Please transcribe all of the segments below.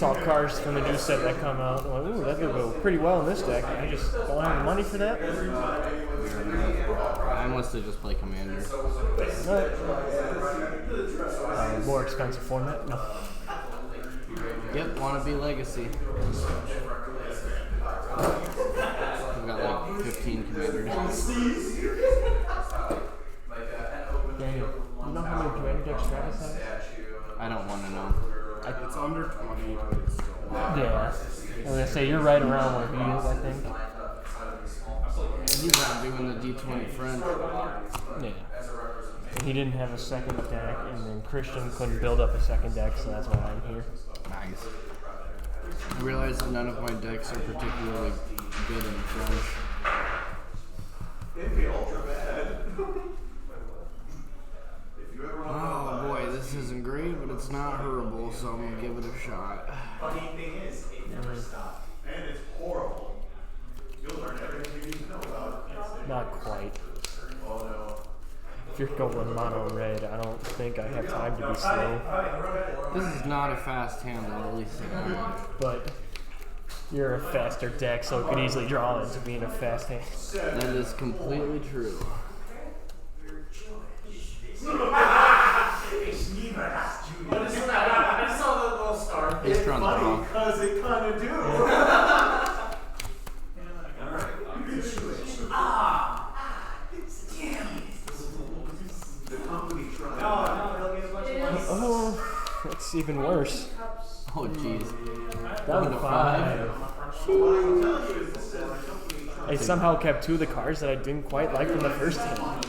saw cars from the new set that come out. I'm like, ooh, that could go pretty well in this deck. I just don't have the money for that. I mostly just play Commander. More expensive format? No. Yep, wannabe Legacy. I've got like 15 Commander decks. Daniel, you know how many Commander decks Travis has? I don't want to know. It's under 20, but it's still... Yeah. I was going to say, you're right around where he is, I think. He's not doing the D20 friend. Yeah. He didn't have a second deck, and then Christian couldn't build up a second deck, so that's why I'm here. Nice. I realize that none of my decks are particularly good in French. It'd be ultra bad. Oh boy, this isn't great, but it's not horrible, so I'm gonna give it a shot. Funny thing is, it never stops, and it's horrible. You'll learn everything you need to know about it. Not quite. Oh no. If you're going mono red, I don't think I have time to be slow. This is not a fast hand, I'll at least say that. But you're a faster deck, so it could easily draw into being a fast hand. That is completely true. It's Neeman. I saw the little star. It's It's funny funny because it kind of do. Alright, you can switch. Damn it. The company tried. No, they'll get as much money. Oh, that's even worse. Oh jeez. Down to 5. What I can tell you is this says the company tried. I somehow kept 2 of the cards that I didn't quite like from the first hand.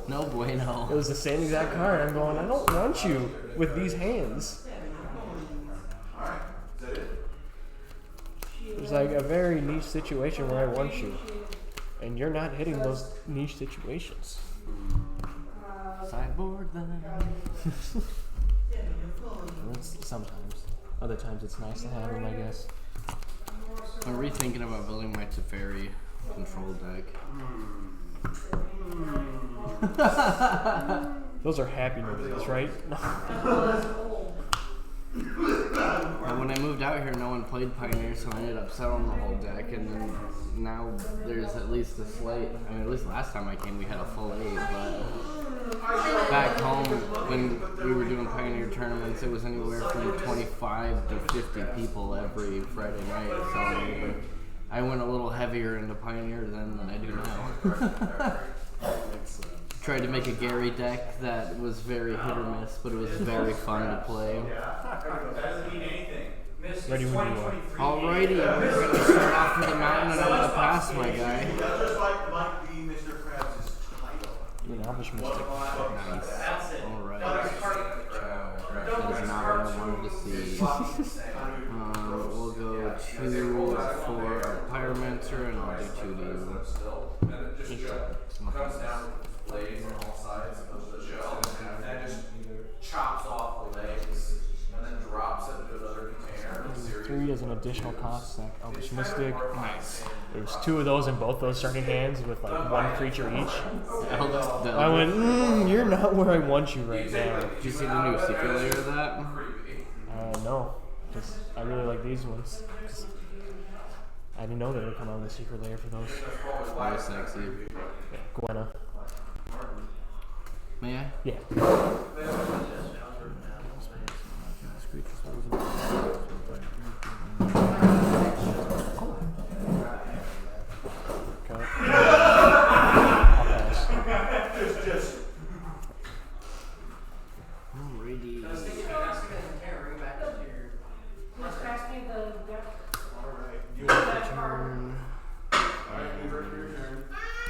No bueno. It was the same exact card. I'm going, I don't want you with these hands. Alright, is that it? There's like a very niche situation where I want you. And you're not hitting those niche situations. Sideboard then. Sometimes. Other times it's nice to have them, I guess. I'm rethinking about building my Teferi control deck. Those are happy noises, right? And when I moved out here, no one played Pioneer, so I ended up selling the whole deck, and then now there's at least a slate. I mean, at least last time I came, we had a full 8, but back home, when we were doing Pioneer tournaments, it was anywhere from 25 to 50 people every Friday night, so I went a little heavier into Pioneer then than I do now. Tried to make a Gary deck that was very hit or miss, but it was very fun to play. That doesn't mean anything. Ready when you are. Alrighty, we're going to start off with the mountain and I'm going to pass, my guy. That's just like the Mr. Krabs' title. You're an Elvish Mystic. Nice. Alright. That is not what I wanted to see. We'll go 2 for Pyromancer and I'll do 2 to you. Comes down with blades on all sides of the shell, and that just chops off the legs, and then drops it into another container. 3 as an additional cost stack. Elvish Mystic. Nice. There's 2 of those in both those starting hands with like 1 creature each. I Went, went, you're not where I want you right now. did you see the new secret layer of that? No. Just, I really like these ones. I didn't know they would come out with a secret layer for those. Very sexy. Yeah, Gwenna. May I? Yeah.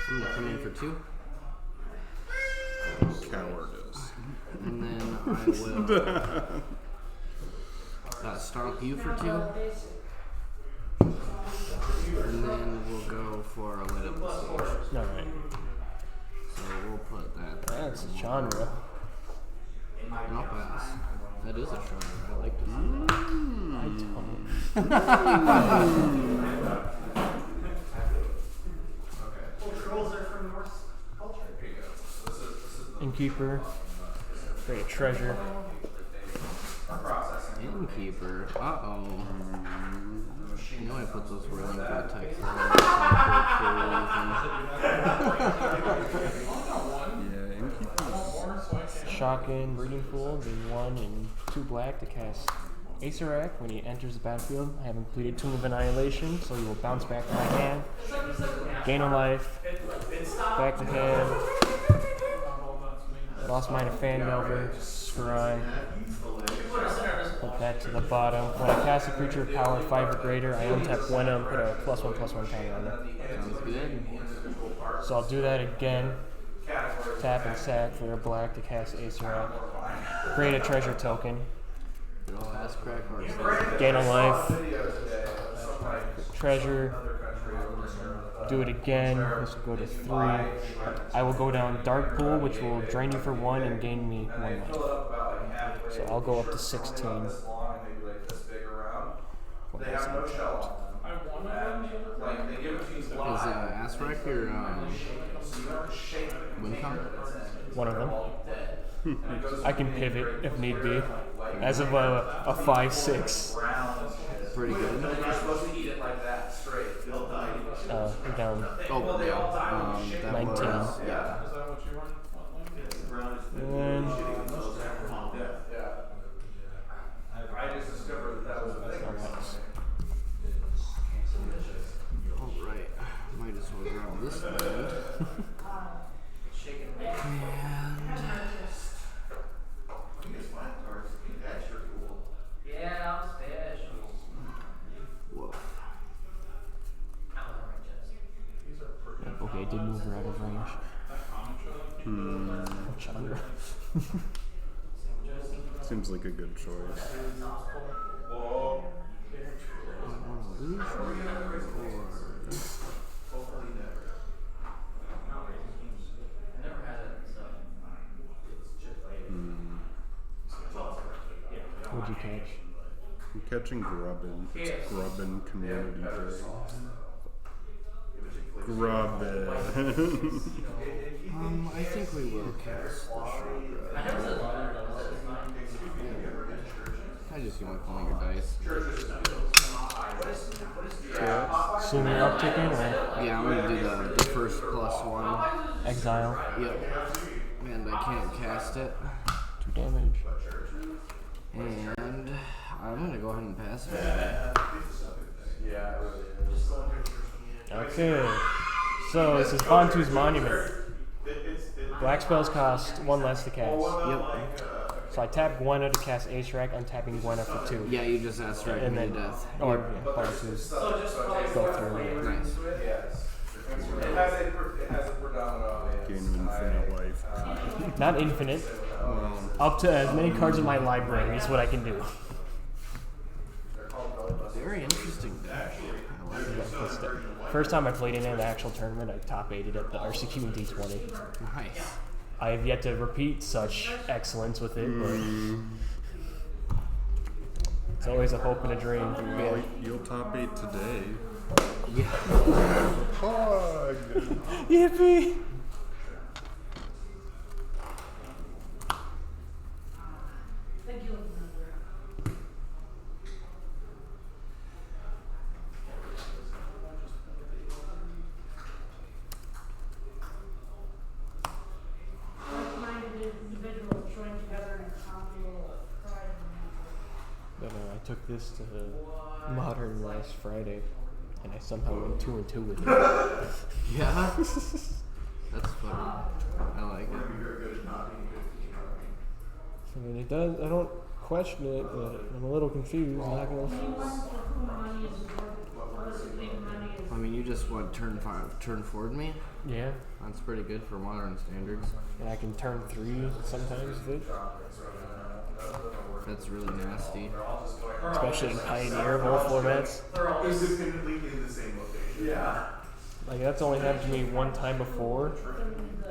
I'm gonna come in for 2. Cowardice. And then I will stomp you for 2. And then we'll go for a lit up stage. Alright. So we'll put that. That's a genre. I'll pass. That is a genre. I like to see that. I don't. Trolls are from Norse culture. Innkeeper. Great treasure. Innkeeper. Uh-oh. You know I put those whirling vortex on Yeah, Innkeeper's Shotgun, Breeding Pool, the 1 and 2 black to cast Acerak. When he enters the battlefield, I have completed Tomb of Annihilation, so he will bounce back to my hand. Gain a life. Back to hand. Lost mine of Fan Delver. Scry. Put that to the bottom. When I cast a creature of power 5 or greater, I untap Gwenna and put a +1/+1 counter on it. Sounds good. So I'll do that again. Tap and sack for a black to cast Acerak. Create a treasure token. Good old ass crack horse. Gain a life. Treasure. Do it again. This will go to 3. I will go down Dark Pool, which will drain you for 1 and gain me 1 life. So I'll go up to 16. What was that? Is Asrek your Wincom? One of them. I can pivot if need be. As of a 5/6. Pretty good. We're down Oh, yeah. That 19. Was, yeah. And I just discovered that was a thing. Alright. Might as well grab this land. Woof. okay, it did move her out of range. Chandra. seems like a good choice. What'd you catch? I'm catching Grubbin. It's Grubbin Community Day. Grubbin. I think we will cast the short I just want to call your dice. Assume you're upticking or Yeah, I'm gonna do the first +1. exile? Yep. And I can't cast it. 2 damage. And I'm gonna go ahead and pass it. Okay. So this is Bantu's Monument. Black spells cost 1 less to cast. Yep. So I tap Gwenna to cast Acerak, untapping Gwenna for 2. Yeah, you just asked right And me to then, death. or yeah, Bantu's go through it. Nice. It has a predominant Gain of infinite life. Not infinite. Up to as many cards in my library is what I can do. Very interesting deck. I like it. This deck. First time I played in an actual tournament, I top 8'd at the RCQ and D20. Nice. I have yet to repeat such excellence with it, but it's always a hope and a dream. Well, you'll top 8 today. Yeah. Hug! Yippee! But I took this to Modern last Friday, and I somehow went 2 and 2 with it. Yeah. That's funny. I like it. I mean, it does. I don't question it, but I'm a little confused. Not gonna. I mean, you just turn forward me. Yeah, That's pretty good for modern standards. and I can turn 3 sometimes with it, That's really nasty. especially in Pioneer of all formats. Like that's only happened to me one time before,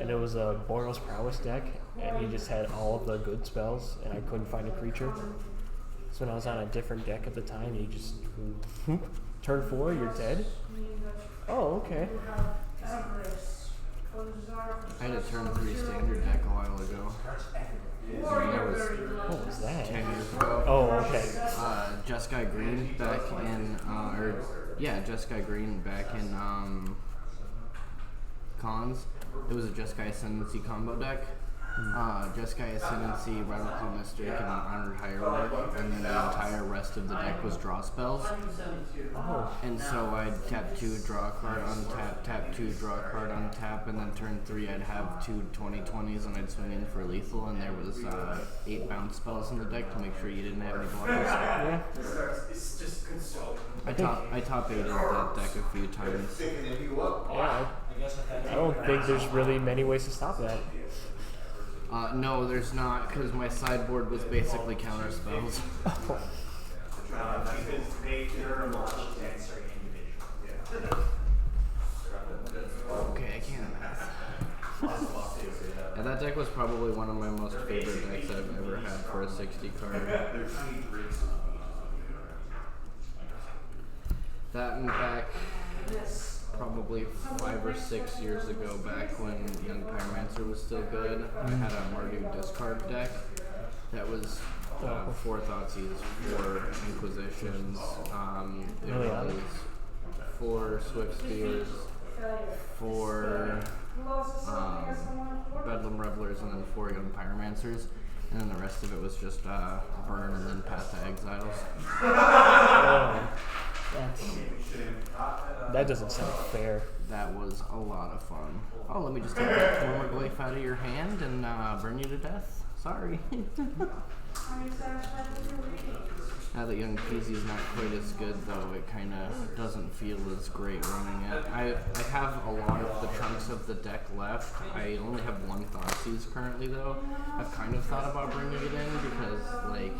and it was a Boros Prowess deck, and he just had all of the good spells, and I couldn't find a creature. So when I was on a different deck at the time, he just turn 4, you're dead. Oh, okay. I had a turn 3 standard deck a while ago. That was What was that? 10 years ago. Oh, okay. Jeskai Green back in, Jeskai Green back in cons. It was a Jeskai Ascendancy combo deck. Jeskai Ascendancy, Radical Mystic, and Honored Hierarch, and then the entire rest of the deck was draw spells. Oh. And so I'd tap 2, draw a card, untap, tap 2, draw a card, untap, and then turn 3 I'd have 2 20/20s and I'd swing in for lethal, and there was 8 bounce spells in the deck to make sure you didn't have any blockers. Yeah. I top 8'd that deck a few times. Yeah. I don't think there's really many ways to stop that. No, there's not, because my sideboard was basically counter spells. Okay, I can't math. Yeah, that deck was probably one of my most favorite decks I've ever had for a 60 card. That and back probably 5 or 6 years ago, back when Young Pyromancer was still good, I had a Mardu discard deck that was 4 Thoughtseize, 4 Inquisitions, it was 4 Swift Spears, 4 Bedlam Revelers, and then 4 Young Pyromancers, and then the rest of it was just Burn and then Path to Exiles. That doesn't sound fair. That was a lot of fun. Oh, let me just take that Tormaglyph out of your hand and burn you to death. Sorry. Now that Young Peasy's not quite as good, though, it kind of doesn't feel as great running it. I have a lot of the chunks of the deck left. I only have 1 Thoughtseize currently, though. I've kind of thought about bringing it in because, like,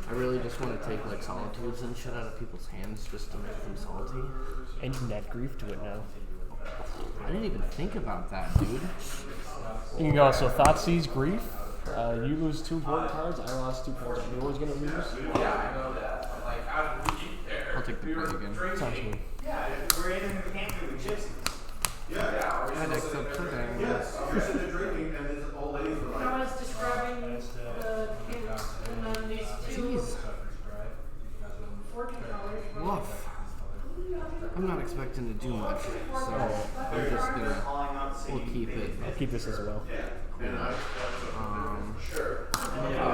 I really just want to take, like, Solitudes and shit out of people's hands just to make them salty. And you can add grief to it now. I didn't even think about that, dude. You can also Thoughtseize grief. You lose 2 important cards. I lost 2 cards. I knew I was going to lose. Yeah, I know that. But, like, how did we get there? I'll take the play again. Sounds good. Yeah, we're in the camping with gypsies. Yeah, I next up to them. yes, you're sitting there drinking, and this old lady was I was describing the kids and then these 2 Jeez. fortune colors. Woof. I'm not expecting to do much, so I'm just gonna, we'll keep it. I'll keep this as well. I'm gonna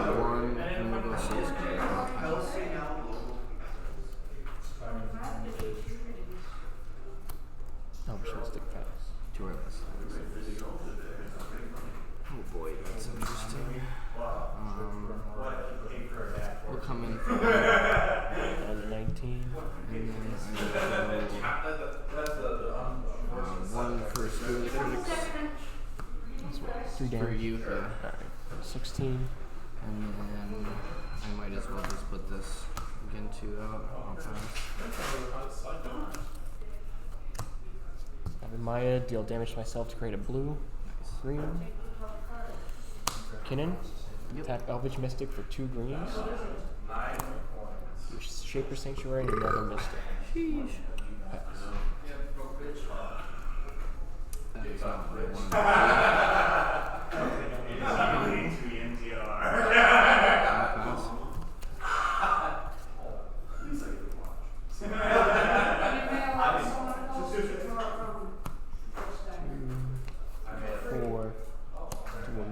go 1, and we'll go 6. Oh, we're supposed to stick fast. 2 or less. Oh boy, that's interesting. We'll come in for On the 19. and then I will 1 for School of the Critics. That's what, 3 For damage. you, yeah. Alright. 16. And then I might as well just put this again 2 out. I'll pass. Maya, deal damage to myself to create a blue. Green. Quintin. Yep. Tap Elvish Mystic for 2 greens. Shaper Sanctuary and another Mystic. Sheesh. Pass. That is not what I wanted to do. I'll pass.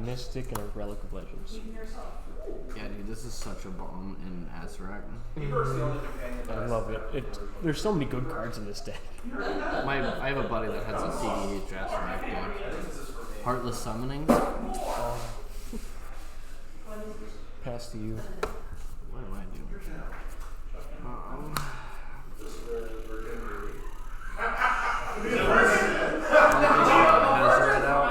Mystic and a Relic of Legends. Yeah, dude, this is such a bomb in Azrak. I love it. There's so many good cards in this deck. I have a buddy that has a CDH Azrak deck. Heartless Summoning. Pass to you. What do I do? Hazard out.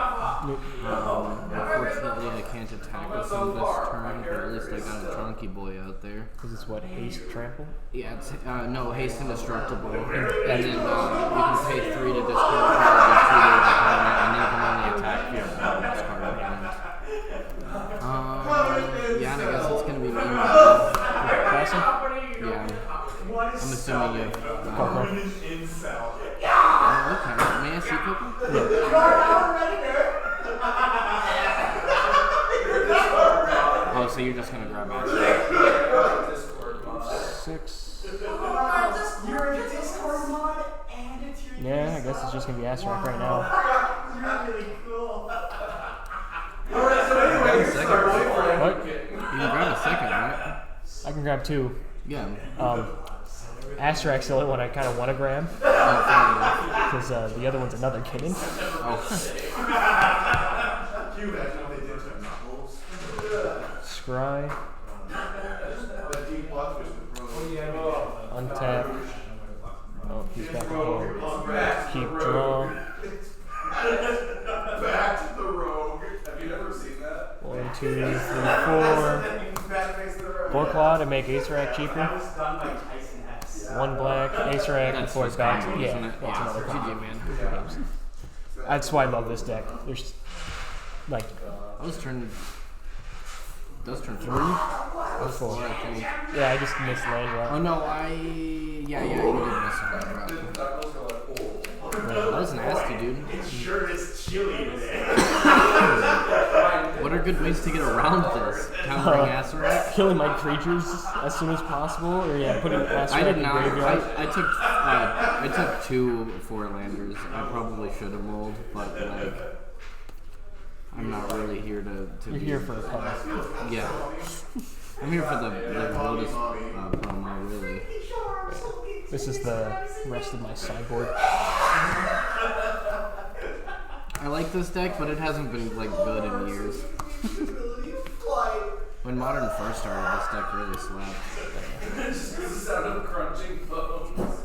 Unfortunately, I can't attack with him this turn, but at least I got a chunky boy out there. Because it's what? Haste Trample? Yeah, it's, no, haste indestructible. And then you can pay 3 to discard a card with 2 to the opponent, and then you can only attack via this card in hand. Yeah, and I guess it's gonna be me. Passing? Yeah. I'm assuming you. Coco. Okay. May I see Coco? so you're just gonna grab Asterisk. Discord mod. 6. You're in a Discord mod and it's your Yeah, I guess it's just gonna be Asterisk right now. You're really cool. Alright, so anyways, Second. our boyfriend. What? You can grab a second, right? I can grab 2. Yeah. Asterisk's the only one I kind of want to grab. Oh, Because the other one's another kitten. oh. Can you imagine what they did to novels? Scry. The deep watch was Untap. Oh, he's back again. Back to Keep the draw. rogue. Back to the rogue. Have you never seen that? 1, 2, 3, 4. 4 quad and make Ace Rack cheaper. That was done by Tyson Hess. 1 black, Ace Rack That's before it's just back to. combos, Yeah, isn't it? that's Yeah. another combo. GG, man. Games. That's why I love this deck. There's like Those turn 3? those 4. I think. Yeah, I just missed land Oh route. no, yeah, you did miss one, right? The knuckles are like, oh. That was nasty, dude. It sure is chilly today. What are good ways to get around this? Countering Asterisk? Killing my creatures as soon as possible, or yeah, putting Asterisk I did in not. graveyard. I took 2 4-landers. I probably should have mulled, but like, I'm not really here to You're be, here for a puzzle. Yeah. I'm here for the Lotus promo, really. This is the rest of my sideboard. I like this deck, but it hasn't been like good in years. When Modern first started, this deck really slapped. Just the sound of crunching bones.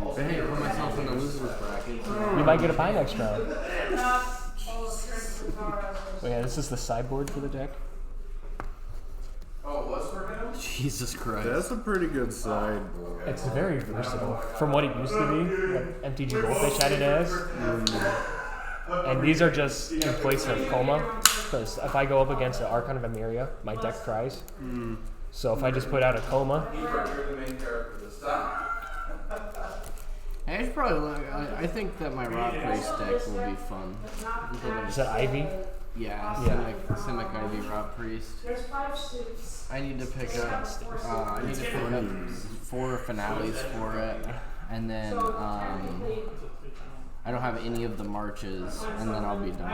But hey, put myself in the losers bracket. You might get a buy next round. Oh yeah, this is the sideboard for the deck. Oh, what's for him? Jesus Christ. That's a pretty good sideboard. It's very versatile from what it used to be. Like MTG Goldfish had it as. And these are just in place of Coma. Because if I go up against an Archon of Emeria, my deck cries. So if I just put out a Coma, You're the main character this time. I should probably. I think that my Rock Race deck will be fun. is that Ivy? Yeah, Simic Ivy Rock Priest. I need to pick up. I need to pick up 4 finales for it, and then I don't have any of the marches, and then I'll be done.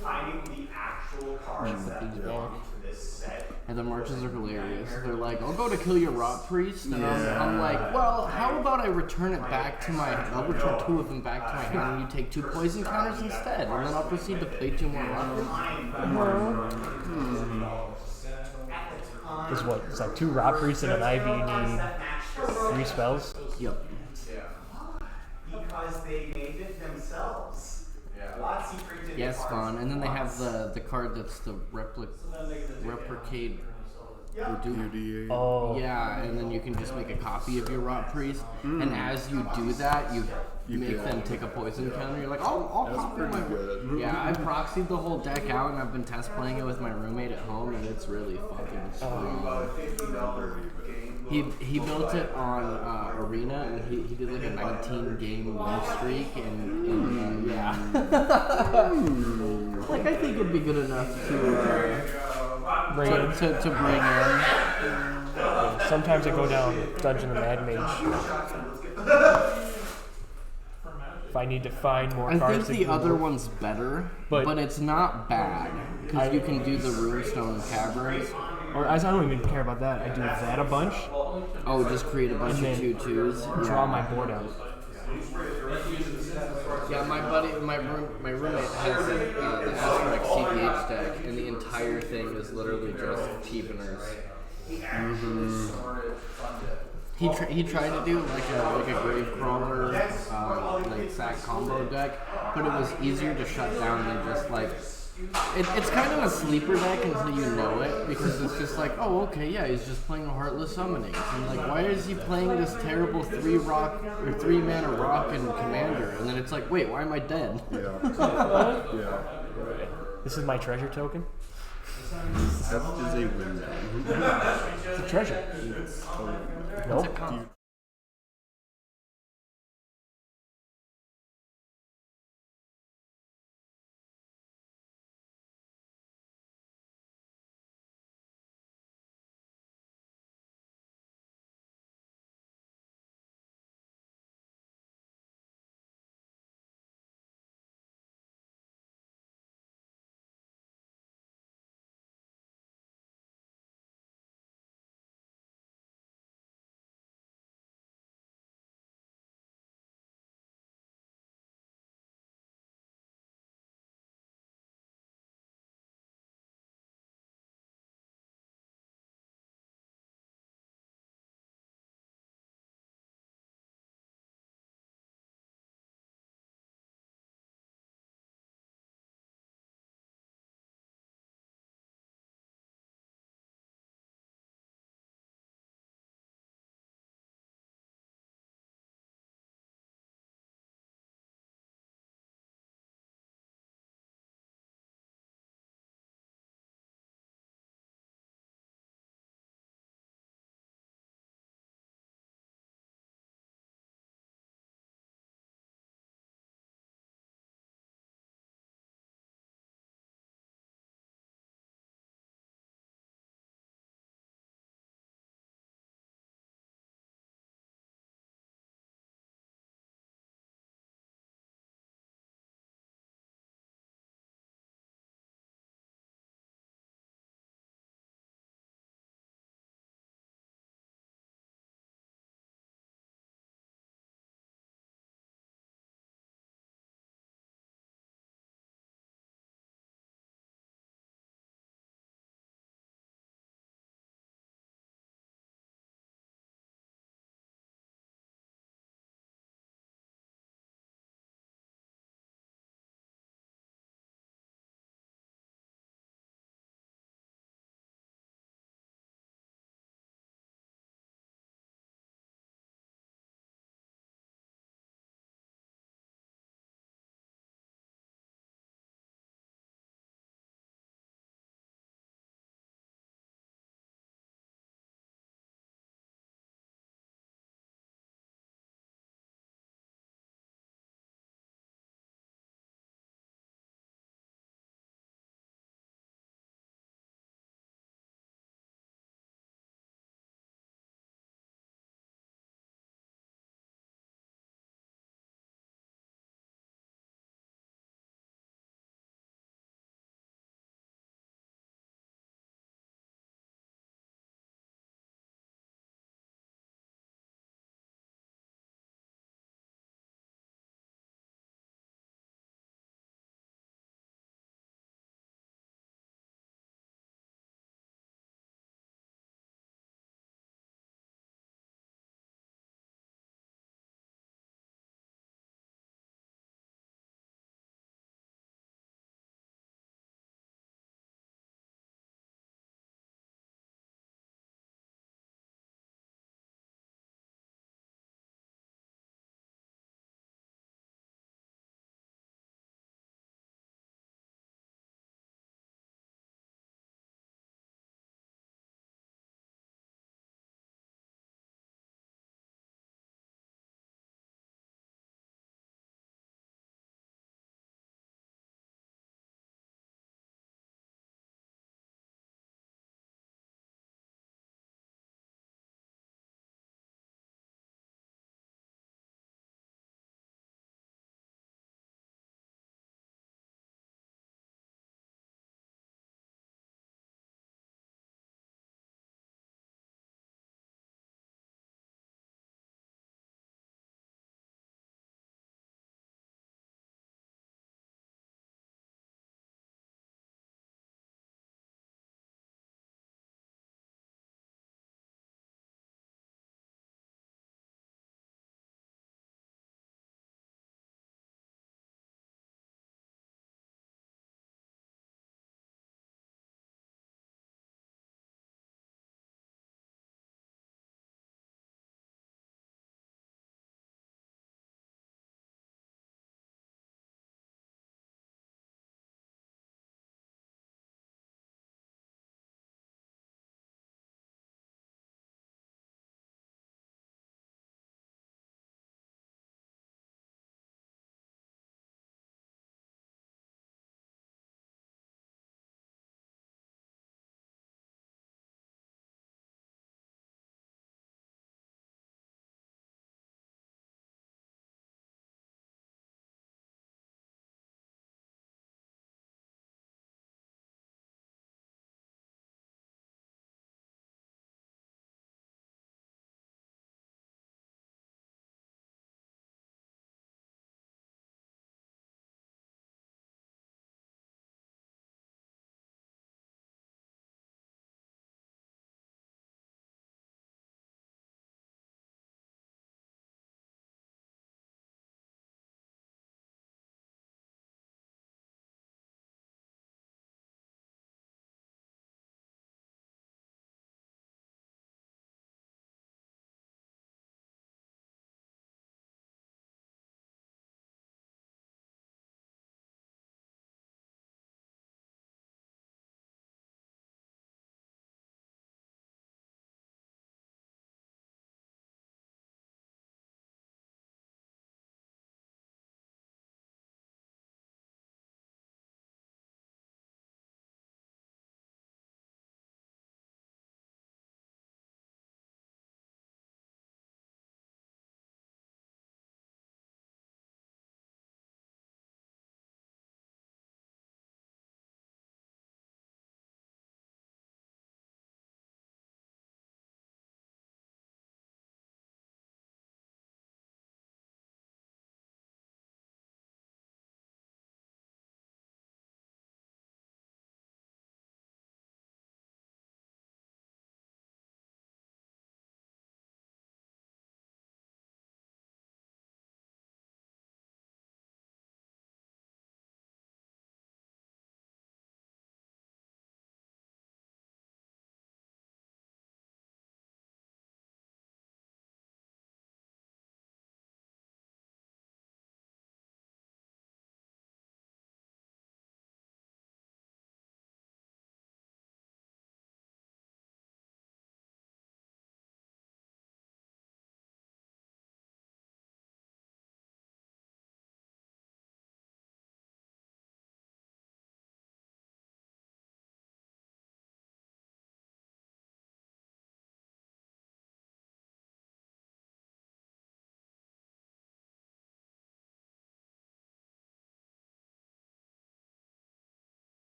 Finding the actual cards that belong to this set. And the marches are hilarious. They're like, I'll go to kill your Rot Priest, and I'm like, well, how about I return it back to my, I'll return 2 of them back to my hand, and you take 2 poison counters instead, and then I'll proceed to play 2 more Rot Priests. Is what? It's like 2 Rot Priests and an Ivy. You need 3 spells. Yep. Because they made it themselves. Watsy printed Yes, cards. fun. And then they have the card that's the replicate. UDA. Oh. Yeah, and then you can just make a copy of your Rot Priest, and as you do that, you make get- them take a poison counter. You're like, I'll copy my. good. Yeah, I proxied the whole deck out, and I've been test playing it with my roommate at home, and it's really fucking strong. $50 game. He built it on Arena, and he did like a 19-game win streak, and yeah. Like, I think it'd be good enough to Bring in. to bring in. Sometimes I go down Dungeon of Mad Mage. If I need to find more I cards. think to the other Google. one's better, But- but it's not bad because you can do the Runestone Caverns. Or I don't even care about that. I do that a bunch. Oh, just create a bunch And of then 2/2s. Draw my board out. Yeah, my roommate has the Asterisk CPH deck, and the entire thing is literally just cheapeners. He tried to do like a Gravecrawler like sack combo deck, but it was easier to shut down than just like. It's kind of a sleeper deck until you know it, because it's just like, oh, okay, yeah, he's just playing a Heartless Summoning. And like, why is he playing this terrible 3-mana rock and commander? And then it's like, wait, why am I dead? Yeah. This is my treasure token. That is a win. It's a treasure. Nope.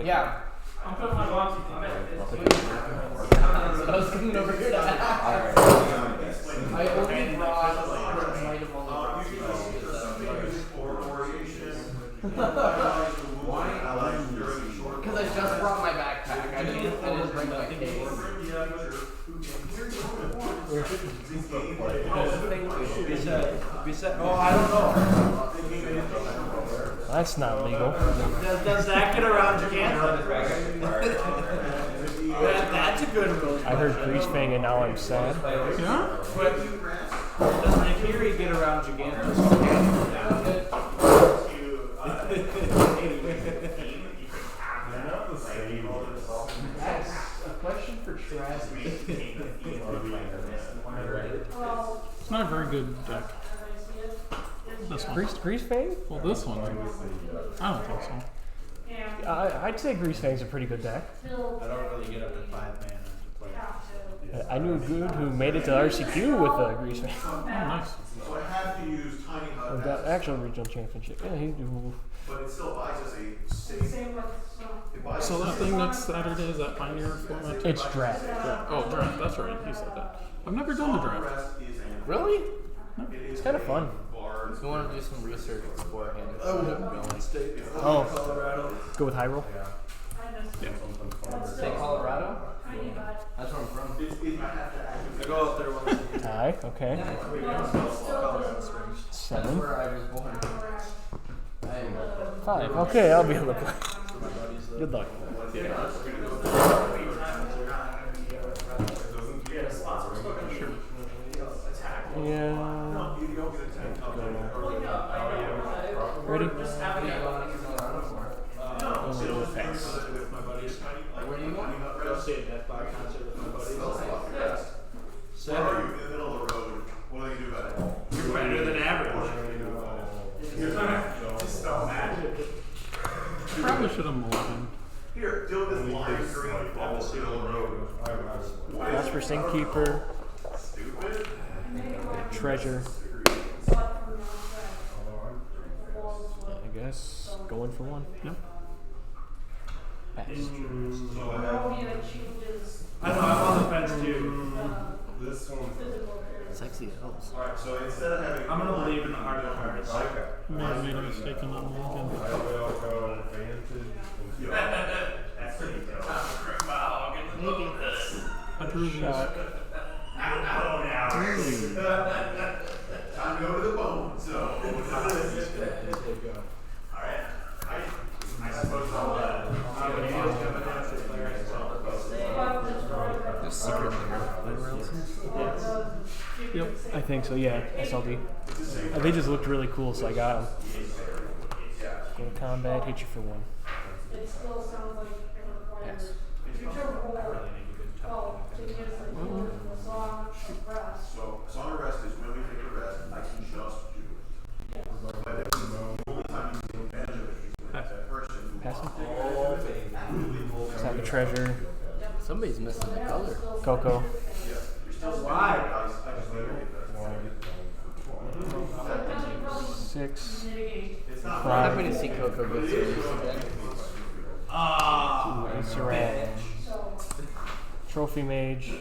Yeah. I'm putting my bounty thing. I was coming over here to ask. I only brought, might have only brought because I just brought my backpack. I didn't bring my case. Oh, I don't know. That's not legal. Does that get around Giganta? That's a good rule. I heard Greasefang and now I'm sad. Yeah? But does Nikiri get around Giganta? That's a question for Travis. It's not a very good deck. This one. Greasefang? Well, this one. I don't think so. I'd say Greasefang's a pretty good deck. I don't really get up to 5 mana to play. I knew a dude who made it to RCQ with Greasefang. Oh, nice. So I have to use Tiny Hut. We got actual regional championship. Yeah, he do. But it still buys us a safe. It buys So us that a thing next Saturday, is that Pioneer format? It's draft. Oh, draft. That's right. You said that. I've never done the draft. Really? It's kind of fun. You want to do some research beforehand? Oh, go with high roll. Say Colorado? That's where I'm from. I go out there once. High, okay. 7. That's where I was born. 5. Okay, I'll be able to play. Good luck. Yeah. Ready? Where do you want? Go see a Death by concert with my buddies. Where are you in the middle of the road? What do you do about it? You're better than average. Just don't matter. Probably should have mulliganed. Here, deal with this lime green ball in the middle of the road. Prosper Keeper. Stupid. Treasure. I guess going for 1. Yep. Pass. I know, I'm on the fence too. This one. Sexy elves. Alright, so instead of having. I'm gonna believe in the heart of cards. Okay. May have made a mistake on that mulligan. That's pretty dope. I drew these. Time to go to the bone, so. Alright. I suppose I'll The secret Yep, I think so, yeah. SLD. They just looked really cool, so I got them. Go to combat, hit you for 1. Pass. So, song of rest is when we take a rest, I can just do it. But if the only time you take advantage of it is that person who Passing. wants Sack of treasure. Somebody's missing the color. Coco. Why? 6. I'm happy to see Coco go through this again. Saran. Trophy Mage.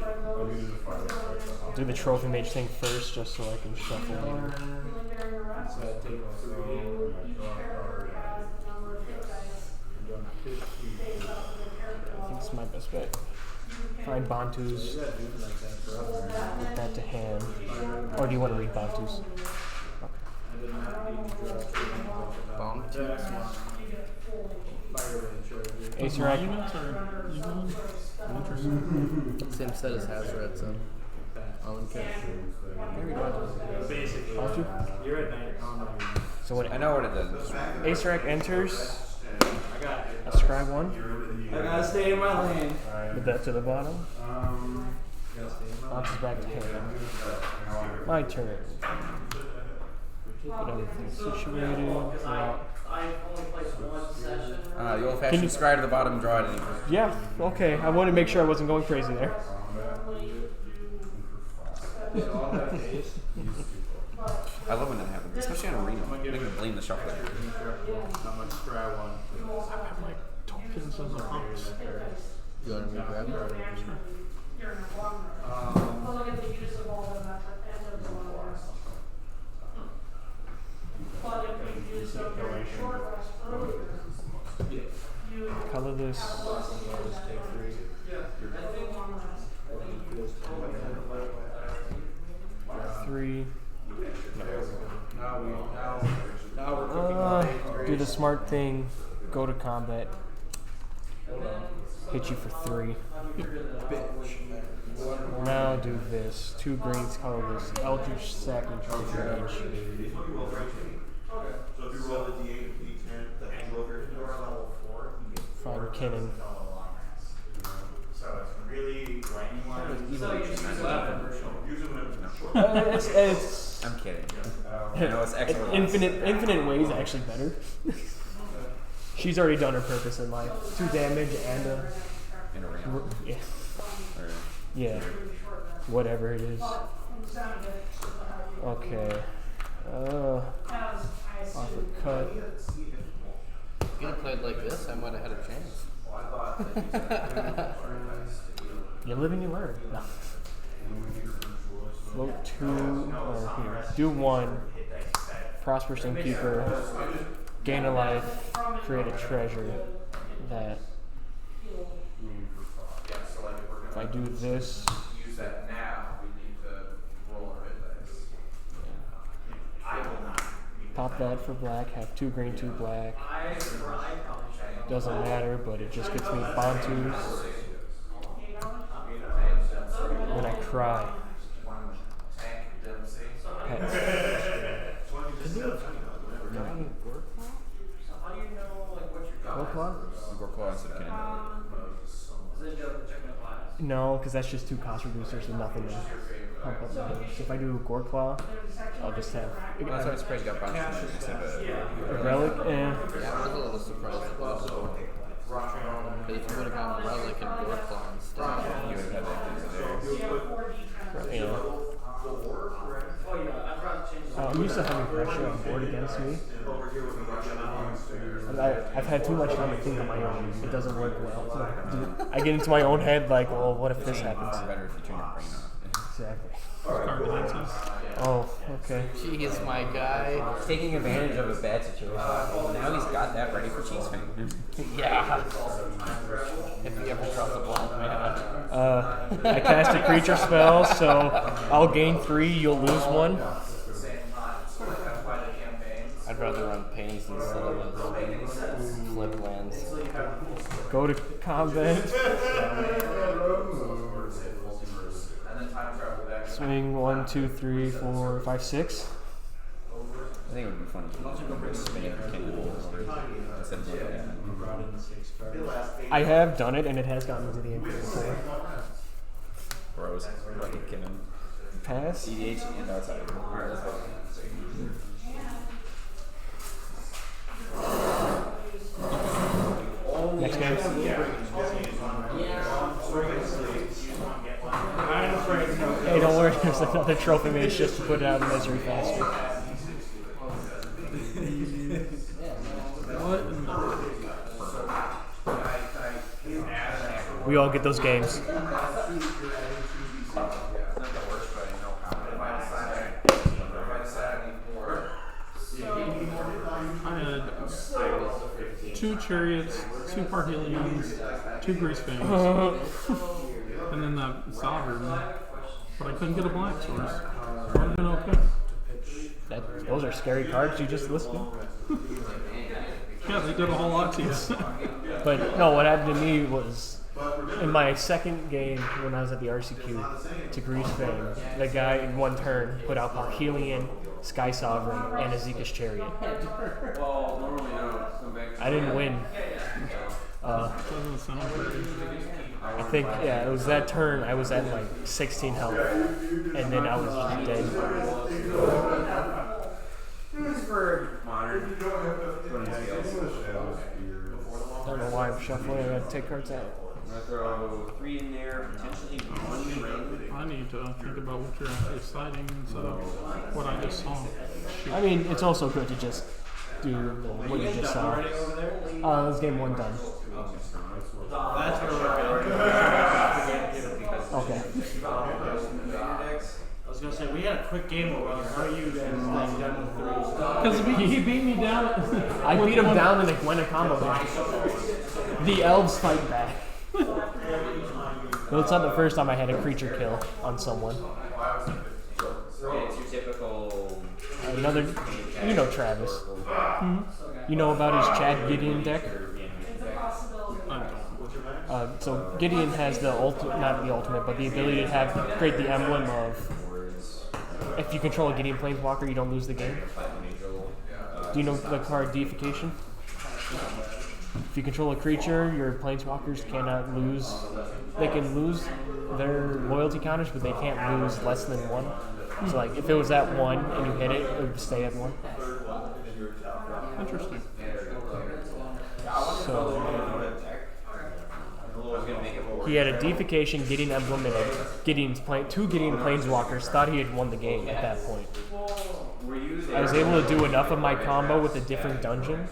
I'll do the Trophy Mage thing first just so I can shuffle later. I think it's my best bet. Find Bantus. Put that to hand. Or do you want to read Bantus? Ace Rack. Units or even? Interesting. Same set as Hazard, so. All in cash. Basically. Bantu? You're at night. So when I know what it does. Ace Rack enters, I got it. I scry 1. I gotta stay in my lane. Put that to the bottom. Bounces back to hand. My turn. Get everything situated. Draw. The old Can fashioned you- scry to the bottom, draw it. Yeah, okay. I wanted to make sure I wasn't going crazy there. I love when that happens, especially on arena. They can blame the shuffler. I'm gonna try one. I'm like, don't be tokens as opponents. You want me to grab it? Colorless. 3. Do the smart thing. Go to combat. Hit you for 3. Now do this. 2 greens, colorless. Eldritch Sack and Mage. So if you roll the D8 and D10, the hangover, if you're level 4, you get Find Quintin. So it's really when you want to use them It's I'm kidding. No, it's extra. infinite ways actually better. She's already done her purpose in life. 2 damage and In a ring. yeah, Or, yeah, whatever it is. Okay. Offer cut. If you had played like this, I might have had a chance. You live and you learn. No. Float 2 or here. Do 1. Prosperous Innkeeper. Gain a life. Create a treasure. That. If I do this. Use that now. We need to roll our hit dice. Pop that for black. Have 2 green, 2 black. Doesn't matter, but it just gets me Bantus. When I cry. Pets. Gorklaw? Gorklaw instead of Quintin. No, because that's just 2 cost reducers and nothing to pump up my damage. So if I do Gorklaw, I'll just have Well, that's why I'm surprised you got Bounce instead of a relic. Yeah, I was a little surprised about it. But if you would have gone Relic and Gorklaw instead, you would have had that thing there. Yeah. I'm used to having pressure on board against me. I've had too much time to think on my own. It doesn't work well. I get into my own head like, well, what if this happens? It's better if you turn your brain off. Exactly. Card dances. Oh, okay. jeez, my guy. Taking advantage of a bad situation. Now he's got that ready for Greasefang. Yeah. If you ever trust a blind man. I cast a creature spell, so I'll gain 3, you'll lose 1. I'd rather run pains instead of flip lands. Go to combat. Swing 1, 2, 3, 4, 5, 6. I think it would be funny to spin it for Quintin instead of doing that. I have done it, and it has gotten me to the end before. Bros, like a Quintin. Pass. EDH and outside. Alright, let's go. Next game. Hey, don't worry, there's another trophy mage just to put it out of misery faster. We all get those games. I had 2 chariots, 2 Parhelions, 2 Greasefangs, and then that Sovereign. But I couldn't get a black source. Would have been okay. Those are scary cards you just listed. Yeah, they did a whole lot to you. But no, what happened to me was in my second game when I was at the RCQ to Greasefang, the guy in 1 turn put out Parhelion, Sky Sovereign, and Ezekiel's Chariot. I didn't win. Doesn't sound very. I think, yeah, it was that turn I was at like 16 health, and then I was just dead. I don't know why I'm shuffling, I gotta take cards out. I'm gonna throw 3 in there, potentially 1 ring. I need to think about what you're actually citing instead of what I just saw. Shoot. I mean, it's also good to just do what you just saw. This game 1 done. That's where Okay. I was gonna say we had a quick game over here. How are you guys like done with threes? Because he beat me down. I beat him down in a Gwenna combo match. The elves fight back. No, it's not the first time I had a creature kill on someone. Yeah, it's your typical. Another, you know Travis. You know about his Chad Gideon deck? So Gideon has the not the ultimate, but the ability to create the emblem of if you control a Gideon Planeswalker, you don't lose the game. Do you know the card Deification? If you control a creature, your Planeswalkers cannot lose. They can lose their loyalty counters, but they can't lose less than 1. So like if it was at 1 and you hit it, it would stay at 1. Interesting. So he had a Deification, Gideon Emblem, and two Gideon Planeswalkers. Thought he had won the game at that point. I was able to do enough of my combo with a different dungeon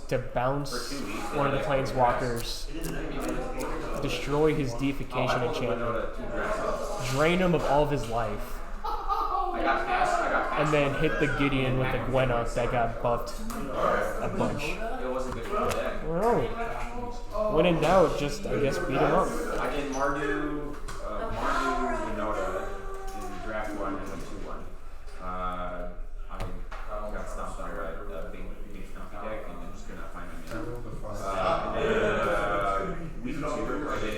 to bounce one of the Planeswalkers, destroy his Deification enchantment, drain him of all of his life, and then hit the Gideon with the Gwenna that got buffed a bunch. Well, when in doubt, just, I guess, beat him up. I did Mardu Winota in draft 1 and went 2-1. I got stomped on by a big stumpy deck and then just could not find him. Week 2, I did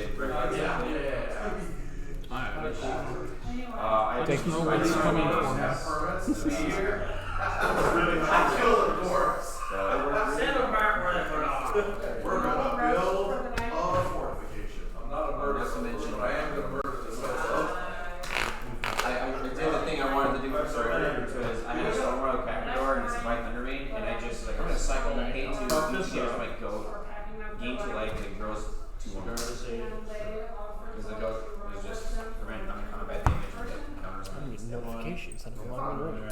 I There's nobody's coming for me. We're gonna build a fortification. I'm not a murder, but I am gonna murder this myself. I did the thing I wanted to do for starter, because I had a Stormwild Cacador and it's my Thundermane, and I just like I'm gonna cycle the K2, each gives my goat, gain 2 life, and it grows 2 more. Because the goat is just prevent non-combat damage and counters. I need notifications. I don't know why I'm running.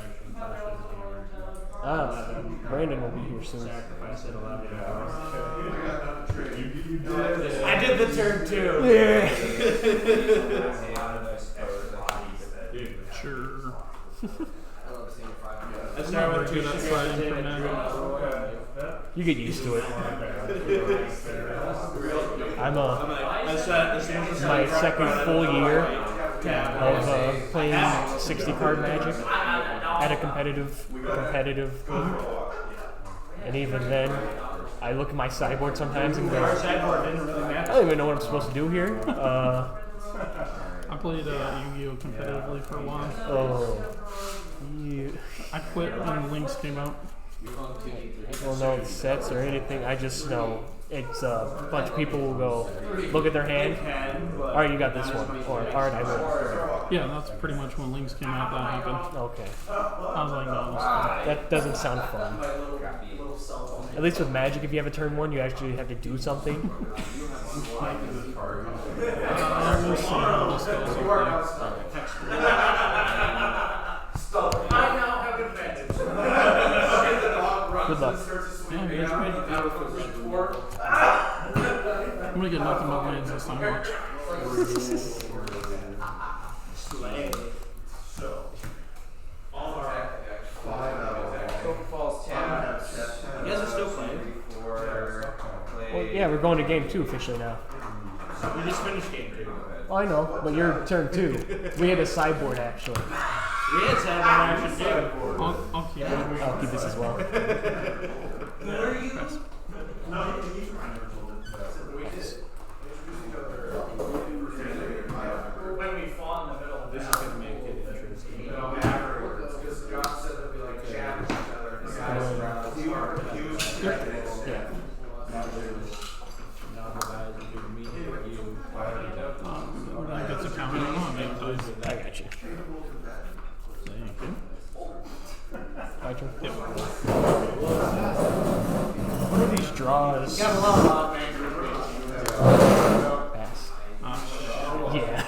Brandon will be here soon. I did the turn too. Yeah. Sure. Let's start with Good at sliding for Magic. You get used to it. I'm my second full year of playing 60 card Magic at a competitive game. And even then, I look at my sideboard sometimes and go, I don't even know what I'm supposed to do here. I played Yu-Gi-Oh! Competitively for a while. I quit when Lynx came out. I don't know sets or anything. I just know it's a bunch of people will go look at their hand. All right, you got this one. Or all right, I win. Yeah, that's pretty much when Lynx came out that happened. Okay, I was like, no, that doesn't sound fun. At least with Magic, if you have a turn 1, you actually have to do something. we'll see how this goes. I now have advantage. Good luck. I'm gonna get nothing but lands this time. Watch. Falls 10. You guys are still playing? Well, yeah, we're going to game 2 officially now. We just finished game 2. Oh, I know, but you're turn 2. We had a sideboard actually. We had 7 action too. I'll keep it. I'll keep this as well. When we fought in the middle, this is going to make it interesting. You know, afterwards, because John said that we like challenge each other and the guys around the That gets a count on maybe times. I got you. Thank you. My turn. Yep. What are these draws? got a lot of man. Pass. Yeah.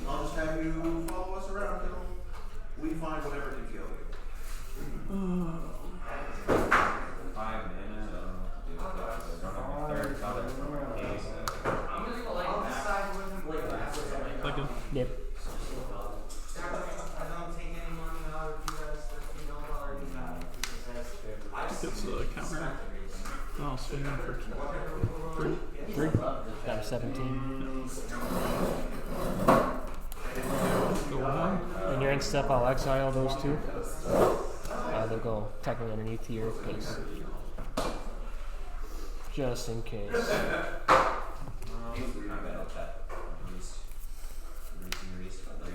I'll just have you follow us around till we find whatever can kill you. 5 mana. I'll swing in for 3. 3. I'm 17. Go 1. And you're in step, I'll exile those 2. They'll go technically underneath here, because just in case. Not bad at that. Erase 3.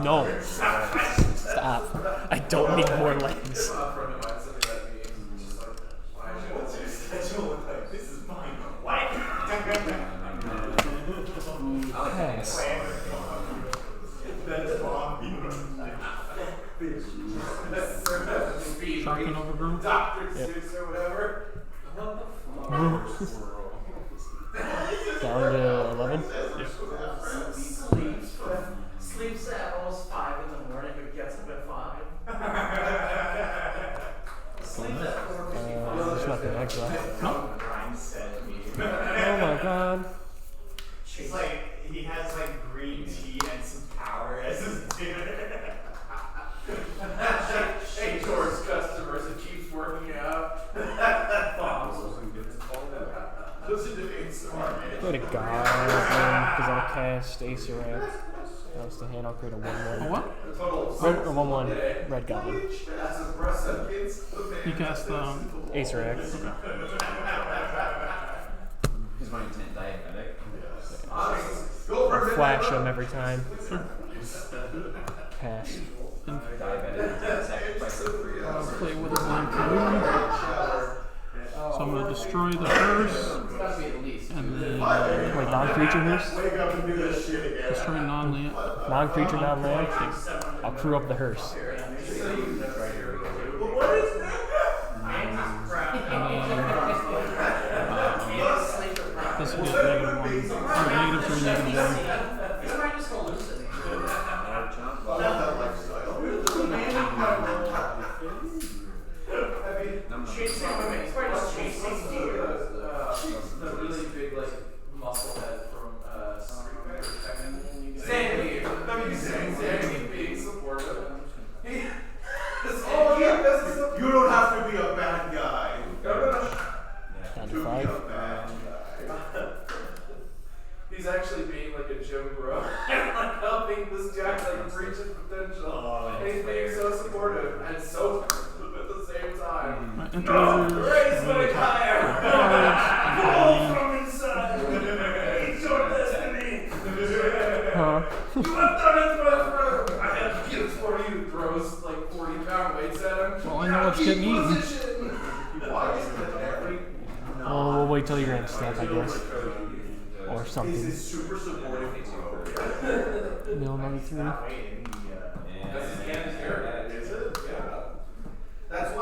No. Stop. I don't need more legs. Pass. Shocking overgrown. Yep. Down to 11. Sleeps at almost 5 in the morning, but gets up at 5. Sleeps at 4. There's nothing extra. No. Oh my god. She's like, he has like green tea and some power as his dinner. Hey, George customers, it keeps working out. Listen to ASMR. Go to God, because I'll cast Ace Rat. That's the hand, I'll create a 1-1. A what? Red, or 1-1 red goblin. You cast Ace Rat. Is my intent diabetic? Flash them every time. Pass. Diabetic intent sacrifice for 3. I'll play with a blank blue. So I'm going to destroy the hearse. And then Wait, non-creature hearse? destroy non-land. Non-creature, non-land? I'll crew up the hearse. This will be a -1. Or -3, -1. Chasing deer. The really big, like, muscle head from Street Fighter. Sandy. Sandy being supportive. You don't have to be a bad guy. Down to 5. He's actually being like a gym bro and like helping this guy like reach his potential. And he's being so supportive and so aggressive at the same time. My introducers. Raise my tire! Pull from inside! Eat your destiny! Huh? You have done it, my friend! I have gifts for you. Throws like 40-pound weights at him. Well, I know what's getting eaten. Well, we'll wait till you're in step, I guess. Or something. Super supportive. Mill another 3. That's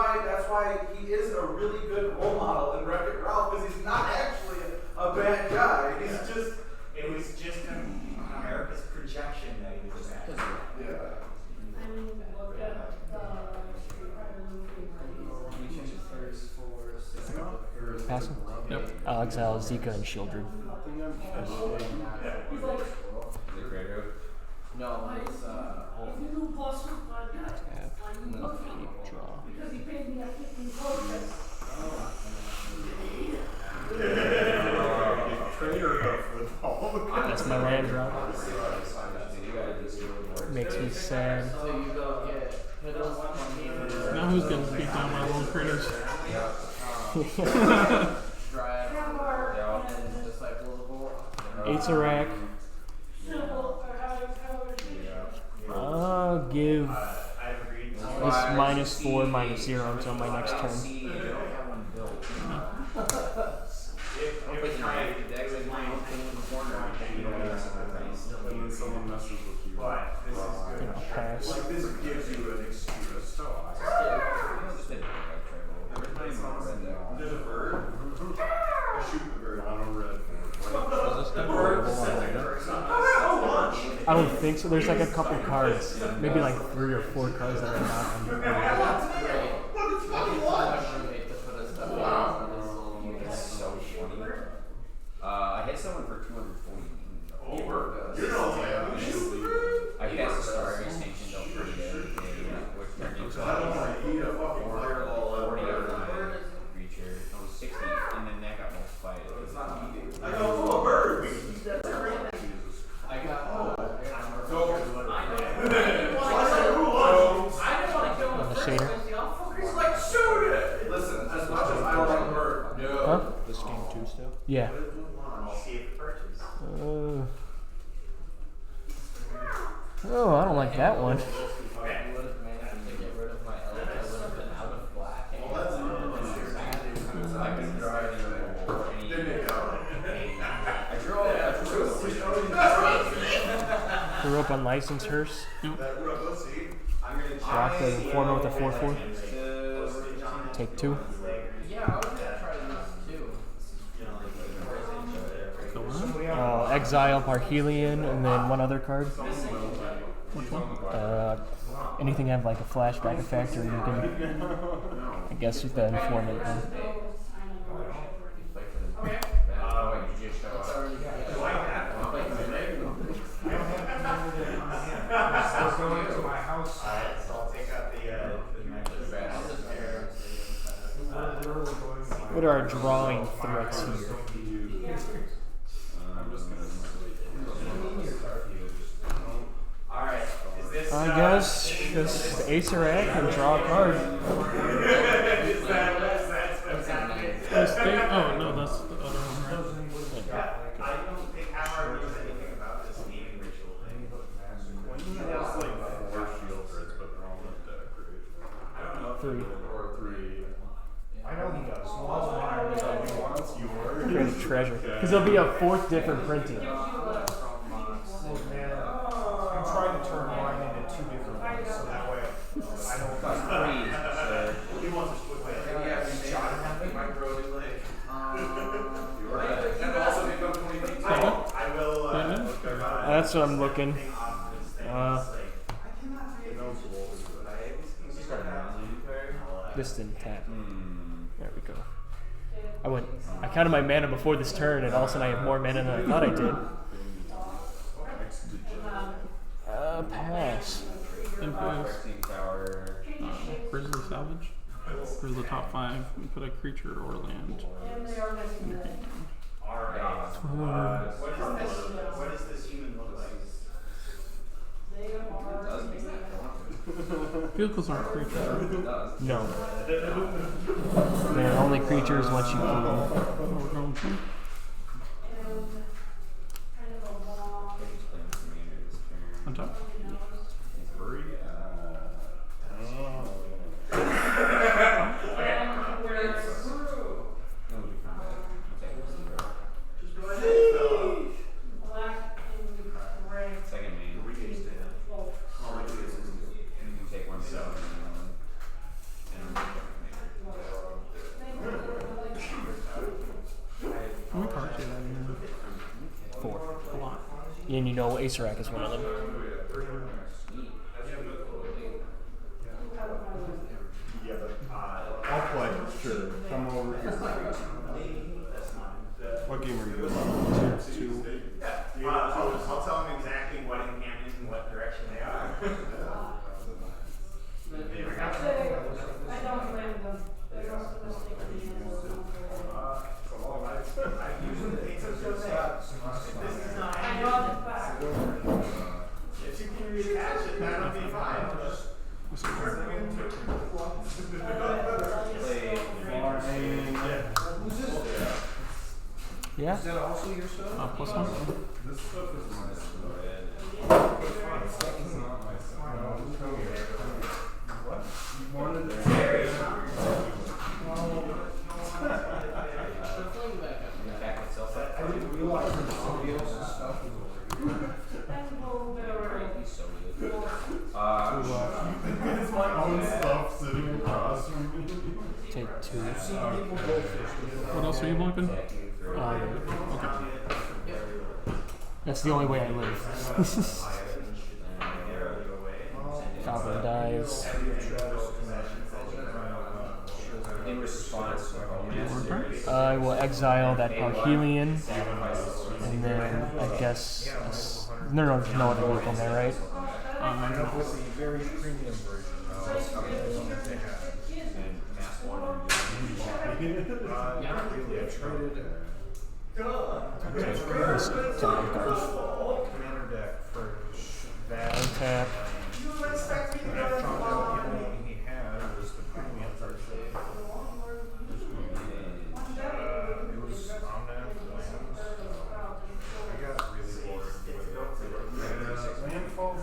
why he is a really good role model in Wreck-It Ralph, because he's not actually a bad guy. He's just. It was just America's projection that he was bad. Yeah. Pass him? Yep. I'll exile Zika and Shieldred. No, it's Tap. Upkeep. Draw. That's my land drop. Makes me sad. so you go get Now who's getting beat down by lone critters? Dryad and Disciple of the Bolt. Aeterac. I'll give this -4, -0 until my next turn. Someone messes with you. Pass. Like, this gives you an excuse. There's a bird. Shoot the bird. Mono red. I don't think so. There's like a couple cards, maybe like 3 or 4 cards that are not under. for 240. Over. I passed the Star Extinction, don't forget. Which turned into a 40 creature. It was 60, and then that got multiplied. I got a little bird. I got On the shader. He's like, shoot it! Listen, as much as I don't like bird, no. Huh? This game 2 still? Yeah. Oh, I don't like that one. Grew up on licensed hearse. Rock the Informer with a 4/4. Take 2. Exile Parhelion, and then one other card. Which one? Anything have like a flashback effect, or you can, I guess, with the Informant one. Going to my house, so I'll take out What are our drawing threats here? I guess just ace a rack and draw a card. Oh no, that's the other one, right? I don't think Howard knows anything about this naming ritual thing. He has like 4 shield cards, but they're all in deck, right? I don't know. 3. Or 3. I know he does. Well, He wants yours. Create a treasure. Because there'll be a 4th different printing. look, man, I'm trying to turn mine into 2 different ones, so that way I don't. He wants to split way. And also become 20 feet tall. I will. That's what I'm looking. Distant tap. There we go. I counted my mana before this turn, and all of a sudden I have more mana than I thought I did. Pass. Grizzly Savage. For the top 5, you put a creature or land in your hand. What does this human look like? Vehicles aren't creatures. No. They're only creatures once you kill them. We're going to. On top. How many cards do you have in here? 4. A lot. And you know Acerak is one of them. Yeah, but I'll play. Sure. Come over here. What game are you doing? 2. I'll tell him exactly what encampments and what direction they are. I usually think so. This is not. If you can reattach it, that'll be fine. Yeah? Is that also your stuff? Plus 1. This stuff is my What? You wanted to I didn't realize that somebody else's stuff was over here. It's my own stuff sitting across from me. Take 2. What else are you blocking? Okay. That's the only way I live. Goblin dies. In response to I will exile that Parhelion, and And then I guess no, there's no other vehicle in there, right? With the very premium version, that's the only one that they have. Not really. I traded Commander deck for that. Untap. And I found out the only thing he had was the premium version. It was Omnath Lands. I got really bored with it. Landfall.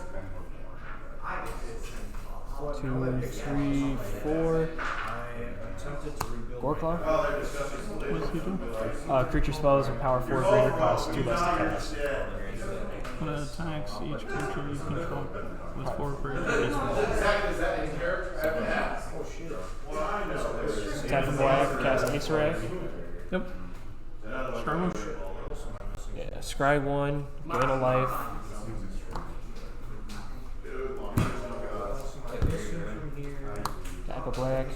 2, 3, 4. I attempted to rebuild. Goreclaw. What's he do? Creature spells with power 4 greater cost 2 less to cast. When it attacks each creature you control with 4 greater. Tap a black, cast Acererak. Yep. Starman. Yeah, scry 1, gain a life. Tap a black,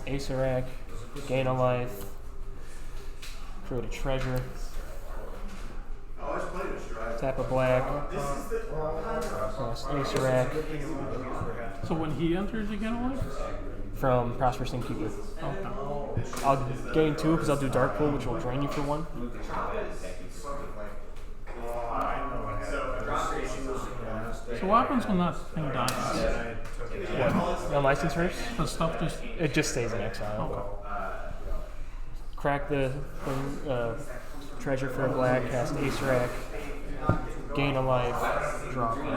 Acererak, gain a life. Create a treasure. Tap a black, cast Acererak So when he enters, you get a life? from Prosperous Innkeeper. Okay. I'll gain 2 because I'll do Dark Pool, which will drain you for 1. So what happens when that thing dies? What? On license first? The stuff just. It just stays in exile. Crack the treasure for a black, cast Acererak, gain a life, drop 1.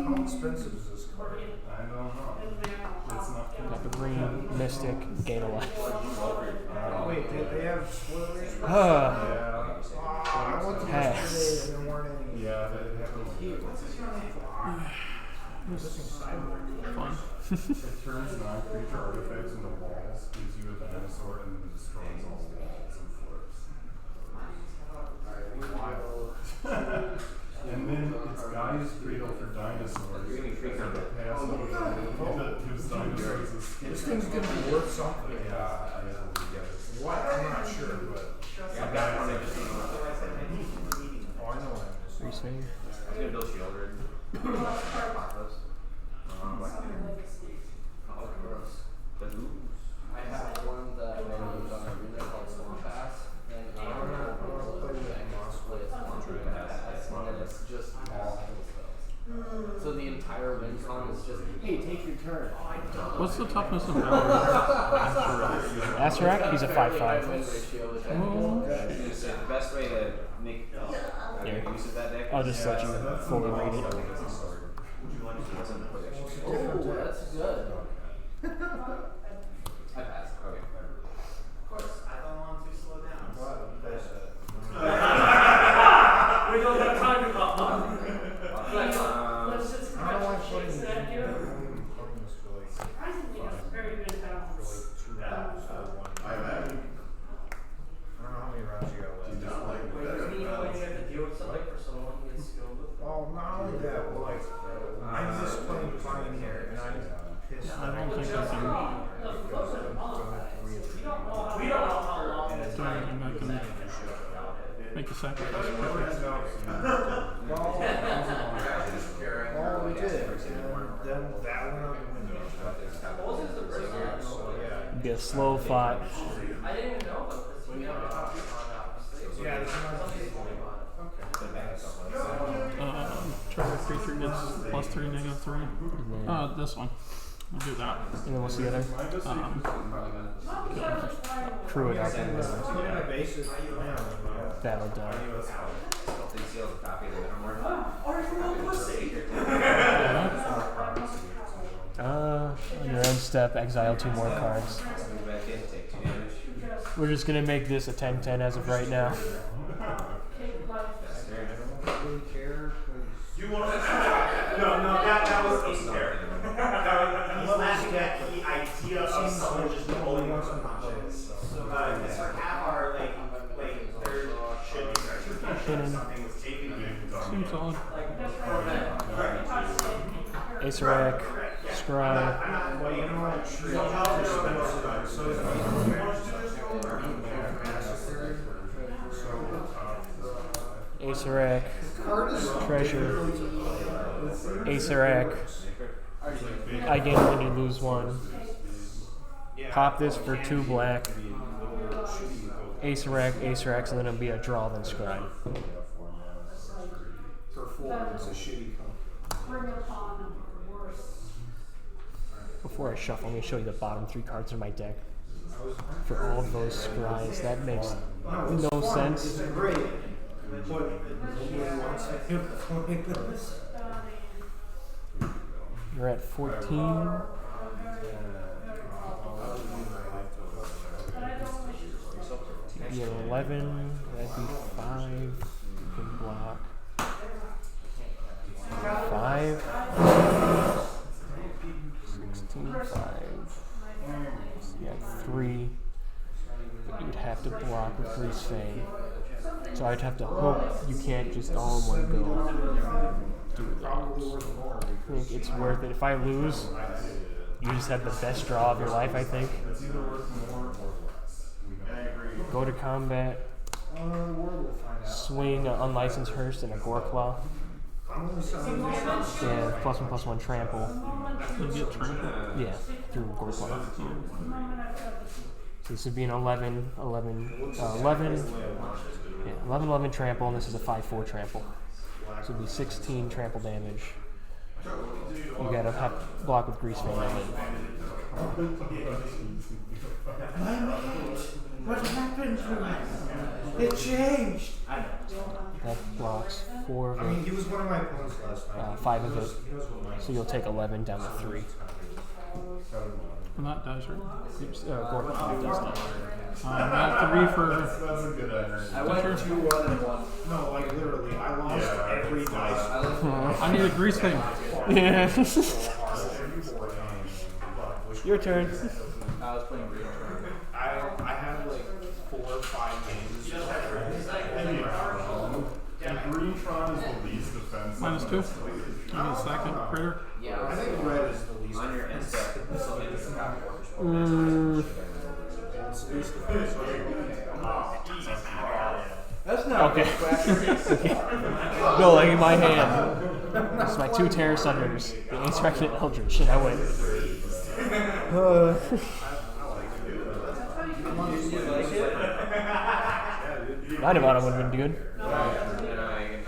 How expensive is this card? I don't know. It's not. Tap a green, mystic, gain a life. Wait, they have spoilers? Ah, I went to Pass. yesterday and there weren't any. Yeah, that happened. This is fun. It turns non-creature artifacts into walls, gives you a dinosaur, and then destroys all the walls and flips. And then it's Guy's Cradle for dinosaurs. It gives dinosaurs a skin. This thing's gonna be worth something. Yeah, I totally get it. What? I'm not sure, but. Oh, I know what I'm missing. Greasefang. I was gonna build Shieldred. Oh, gross. The ooze. I have one that I moved on arena called Storm Pass, and I don't know if we'll play with play a Storm Pass, and then it's just all kill spells. So the entire win con is just, hey, take your turn. What's the toughness of Valor? Acererak, he's a 5/5. Win ratio, which I Oh. The best way to make use of that deck. I'll just let you fully read it. Oh, that's good. I passed. Okay. Of course, I don't want to slow down. We don't have time to pop up. I don't like putting that here. Surprisingly, it's very good balance. I don't know how many rounds you got left. Well, not only that, but like, I'm just playing Pioneer, and I'm pissed. I don't think I can We don't know how long do anything. I can make a sacrifice. Well, we did, and then that went out the window. So, yeah. Be a slow fight. I didn't even know about this. Yeah, it's not. Target creature gets +3, -3. This one. We'll do that. And then what's the other? Crew it up. Put in a basic plan. That'll die. They seal the copy of the Livermore. On your end step, exile 2 more cards. Move back in, take 2 damage. We're just gonna make this a 10/10 as of right now. Really care, You want to? No, that was his character. He's laughing at the idea of someone just pulling us from punches. It's like half our like third should be something was taken. Seems solid. Acererak, Scry, Well, you know what? Ace of rack, treasure, ace of rack. I gain one, you lose one. Pop this for 2 black. Ace of rack, so then it'll be a draw, then scry. For 4, it's a shitty comp. Before I shuffle, let me show you the bottom 3 cards of my deck. For all of those scries, that makes no sense. Great. You're at 14. You'd be at 11. That'd be 5. You can block. 5. 16, 5. Yeah, 3. But you'd have to block with Greasefang. So I'd have to hope you can't just all in one go do that. I think it's worth it. If I lose, you just have the best draw of your life, I think. Go to combat. Swing an unlicensed Hearst and a Goreclaw. Yeah, +1/+1 trample. You get trampled. Yeah, through Goreclaw. So this would be an 11, 11 trample, and this is a 5/4 trample. So it'd be 16 trample damage. You gotta have block with Greasefang. What happened to it? It changed. That blocks 4 of it. I mean, he was one of my opponents last night. 5 of it. So you'll take 11 down to 3. Not Desert. Goreclaw does that. Not 3 for. That's a good energy. I went 2-1-1. No, like literally, I lost every dice. I need a Greasefang. Yeah. Your turn. I was playing green. I had like 4 or 5 games. And Greentron is the least defensive. -2. Give me a second. Critter. Yeah, I think red is the least. on your end step. That's not Okay. No, like in my hand. It's my 2 Terror Sunders, the Ace Reckoned Eldritch, and I went. Might have would have been good.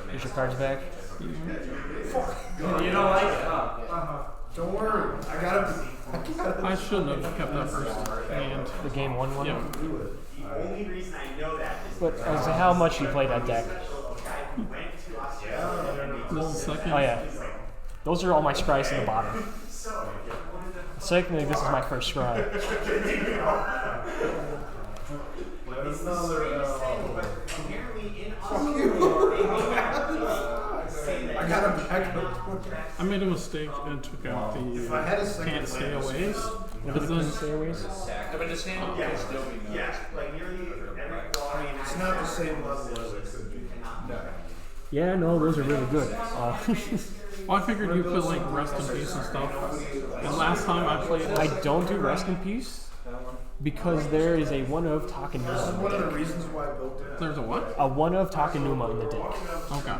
Here's your cards back. You don't like it, huh? Don't worry. I got it. I shouldn't have kept that first. And The game 1-1. yeah. The only reason I know that is But as to how much you play that deck. This is second. Oh yeah. Those are all my scries in the bottom. Secondly, this is my first scry. I got a back. I made a mistake and took out the can't stay away. Because then Stairways. But his hand can still be yeah, like nearly every quality. It's not the same level as it could be. Yeah, no, those are really good. well, I figured you put like rest in peace and stuff. And last time I played, I don't do rest in peace because there is a 1 of Takenuma in One the of the deck. reasons why I built it. there's a what? A 1 of Takenuma in the deck. Okay.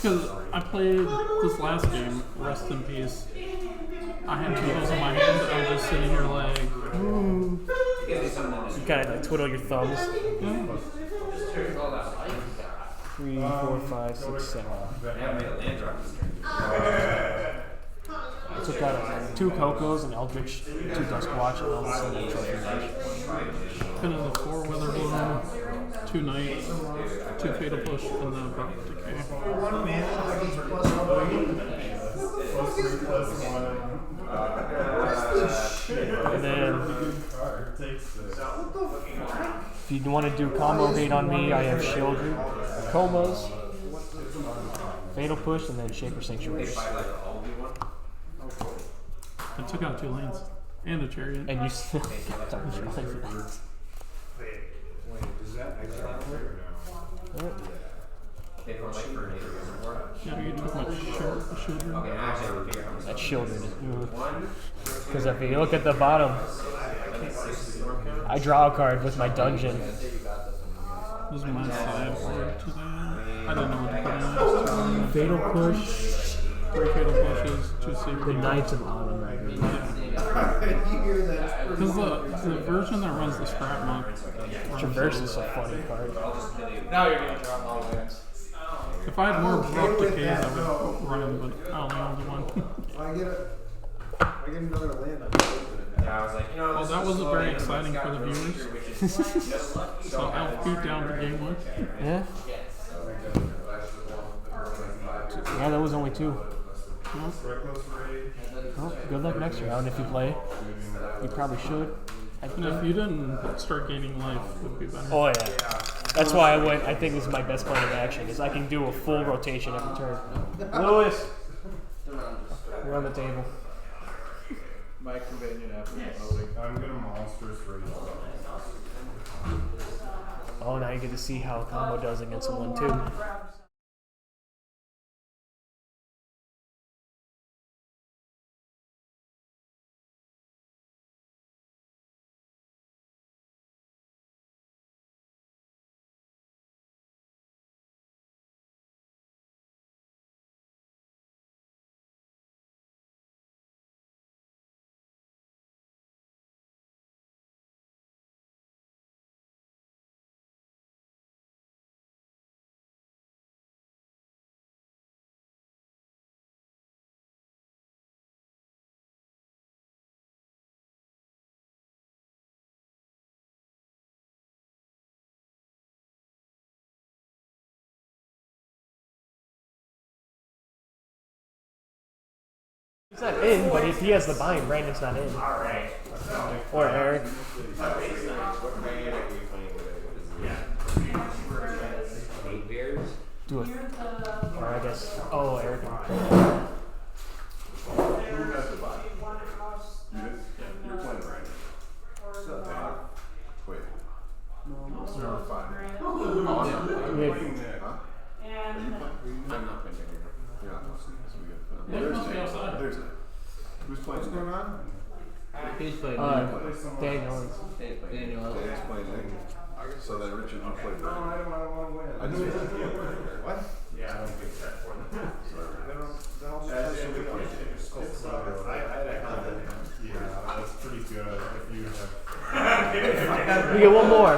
Because I played this last game, rest in peace. I had 2 of those in my hand, and I'm just sitting here like, You kind of like twiddle your thumbs. 3, 4, 5, 6, 7. I haven't made a land drop this turn. I took out 2 Cocos, an Eldritch, 2 Duskwatch, and all this in trophy match. kind of the 4 Weather Bloom, 2 Knights, 2 Fatal Push, and then Rock Decay. One man, I can plus 1. And then, if you want to do combo hate on me, I have Shieldred, Comas, Fatal Push, and then Shaper Sanctuary. I took out 2 lanes and a Chariot. And you still don't drive that. Is that Yeah, you took my Children. Okay, actually, I figure out That's Shieldred. Because if you look at the bottom, I draw a card with my dungeon. This is my sideboard today. I didn't know what to put in it. Fatal Push. 3 fatal pushes, 2 secret. The Knights of Autumn. Because the version that runs the scrap monk. Traverse is a funny card. Now you're gonna draw all lands. If I had more abrupt decays, I would run them, but I only own the one. I get another land. Yeah, I was like, Well, that wasn't very exciting for the viewers. So I'll beat down the game one. Yeah? Yeah, that was only 2. Well, good luck next round if you play. You probably should. And if you didn't start gaining life, it would be better. Oh yeah. That's why I think this is my best plan of action, is I can do a full rotation every turn. Lewis! We're on the table. My convenient after voting. I'm gonna monstrous rage. Oh, now you get to see how combo does against a 1-2. He's not in, but if he has the bind, Brandon's not in. Alright. Or Eric. Do it. Or I guess. Oh, Eric. Who got the bot? You did? Yeah, you're playing right. Wait. No, fine. Huh? Are you playing? I'm not playing here. You're not playing. So we got There's Nick. Who's playing? What's going on? He's playing Daniel. Daniel. Dan's playing Nick. So then Richard, you play Brandon. I don't want to win. I just What? Yeah, I don't get that for them. Yeah, that's pretty good if you have. We get one more.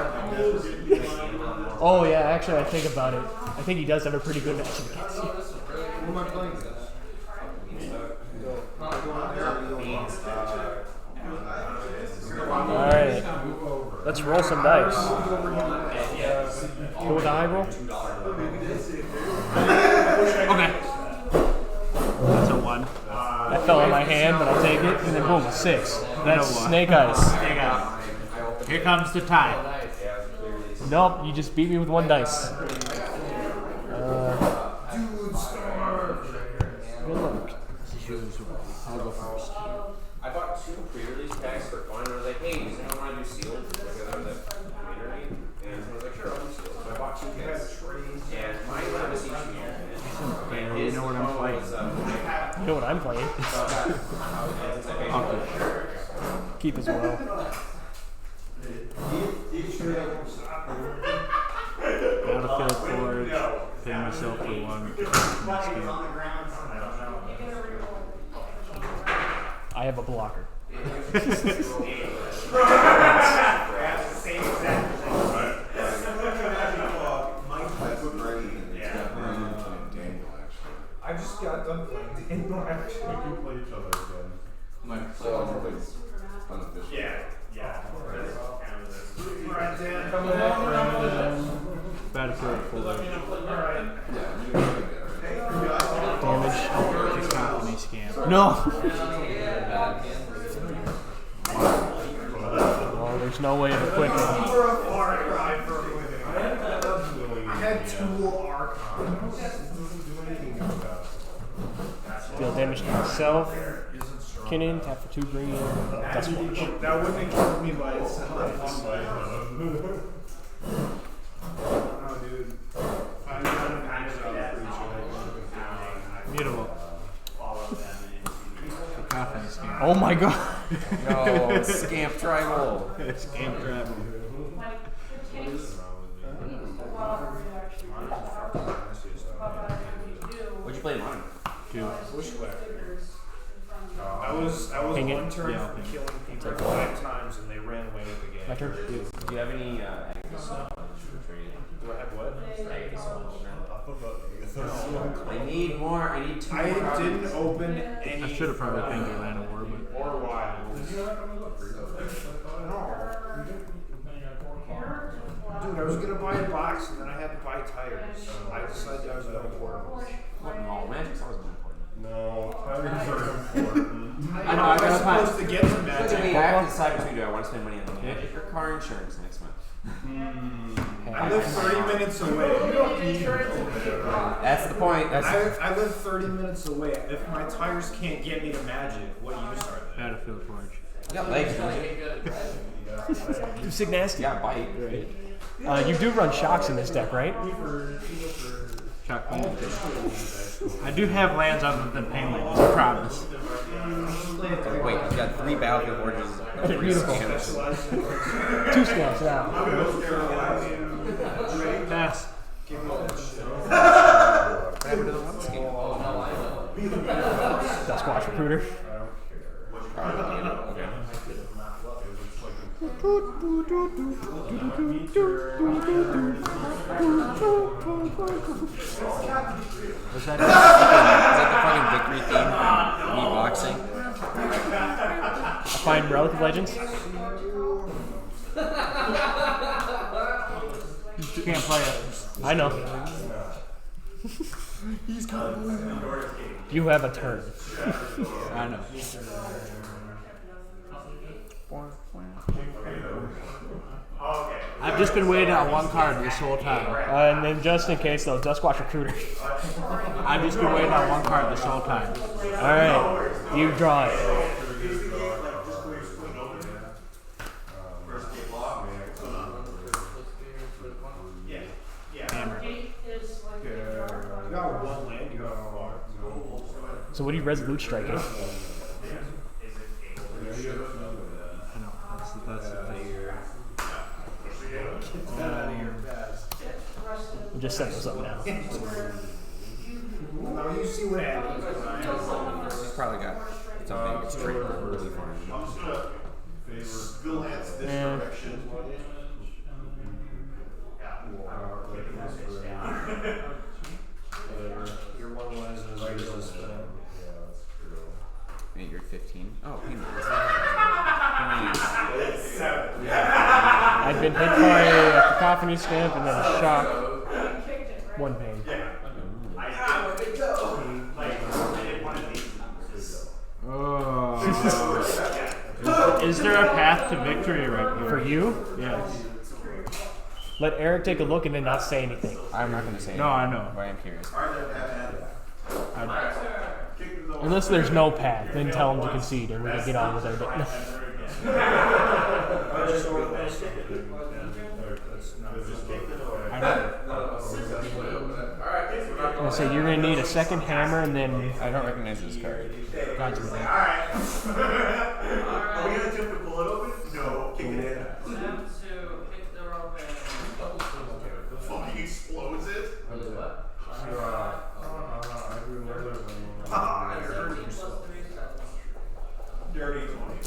Oh yeah, actually I think about it. I think he does have a pretty good matchup against you. Who am I playing against? Alright. Let's roll some dice. Go with the high roll? Okay. That's a 1. That fell on my hand, but I'll take it. And then boom, a 6. That's snake ice. Here comes the tie. Nope, you just beat me with 1 dice. Good luck. I'll go first. I bought 2 pre-release packs for fun, and I was like, hey, does anyone want to do sealed? Because I was at community, and I was like, sure, I'll do sealed. So I bought 2 packs, and mine have a seat here. And his know what I'm playing. You know what I'm playing? Keep as well. Battlefield Forge. Pay myself for 1. I have a blocker. I just got done playing Daniel actually. We can play each other again. Unofficial. Yeah. Alright, Dan, coming up. Battlefield Forge. Damage. It's not me scam. No! Oh, there's no way of equipping. I had Tool Archon. Deal damage to myself. Quintin, tap for 2 green. Dust March. That wouldn't have killed me by itself. Oh, dude. Beautiful. Cacophony scam. Oh my god! No, Scamp Tribal. Scam trap. turned Yeah. from killing people 5 times and they ran away with the game. My turn. Do you have any actors? Do I have what? I need more. I need 2 I more. didn't open any. I should have probably pinned your Atlanta War, but Or Wilds. No. Dude, I was gonna buy a box and then I had to buy tires. I decided I was gonna order. What? No, Magic's always been important. No, tires are important. I know. I I'm gotta supposed find. to get to Look at Magic. me. I have to decide between do I want to spend money on the Magic or car insurance next month. I live 30 minutes away. That's the point. That's I live 30 minutes away. If my tires can't get me to Magic, what use are they? Battlefield Forge. you got legs, don't you? Sick nasty. You got a bite. You do run shocks in this deck, right? Shock me. I do have lands other than pain lands, I promise. Wait, you got 3 Battlefield Forges. Beautiful. 2 scams now. Pass. Duskwatch Recruiter. Okay. Was that Is that the fucking victory theme from me boxing? I find Relic of Legends. You can't play it. I know. You have a turn. I know. I've just been waiting on 1 card this whole time. And then just in case though, Duskwatch Recruiter. I've just been waiting on 1 card this whole time. Alright. You draw it. Hammer. You got 1 land, you got a lot. So what are you resolute striking? I know. That's the thing. Get out of here fast. We'll just set those up now. Now you see what happens. He's probably got something extreme really for him. Still has this Yeah. direction. Your 1 was resistance. Wait, you're 15? Oh, hey, I've been hit by a cacophony stamp and then a shock. 1 pain. Oh. Is there a path to victory right here? For you, Yes. let Eric take a look and then not say anything. I'm not going to say No, I know. but I am curious. Unless there's no path, then tell him to concede and we can get on with our day. I know. I'll say you're gonna need a 2nd hammer and then I don't recognize this card. God's with it. Alright. Are we gonna attempt to pull it open? No. Kick it in. Fucking explodes it. Dirty 20.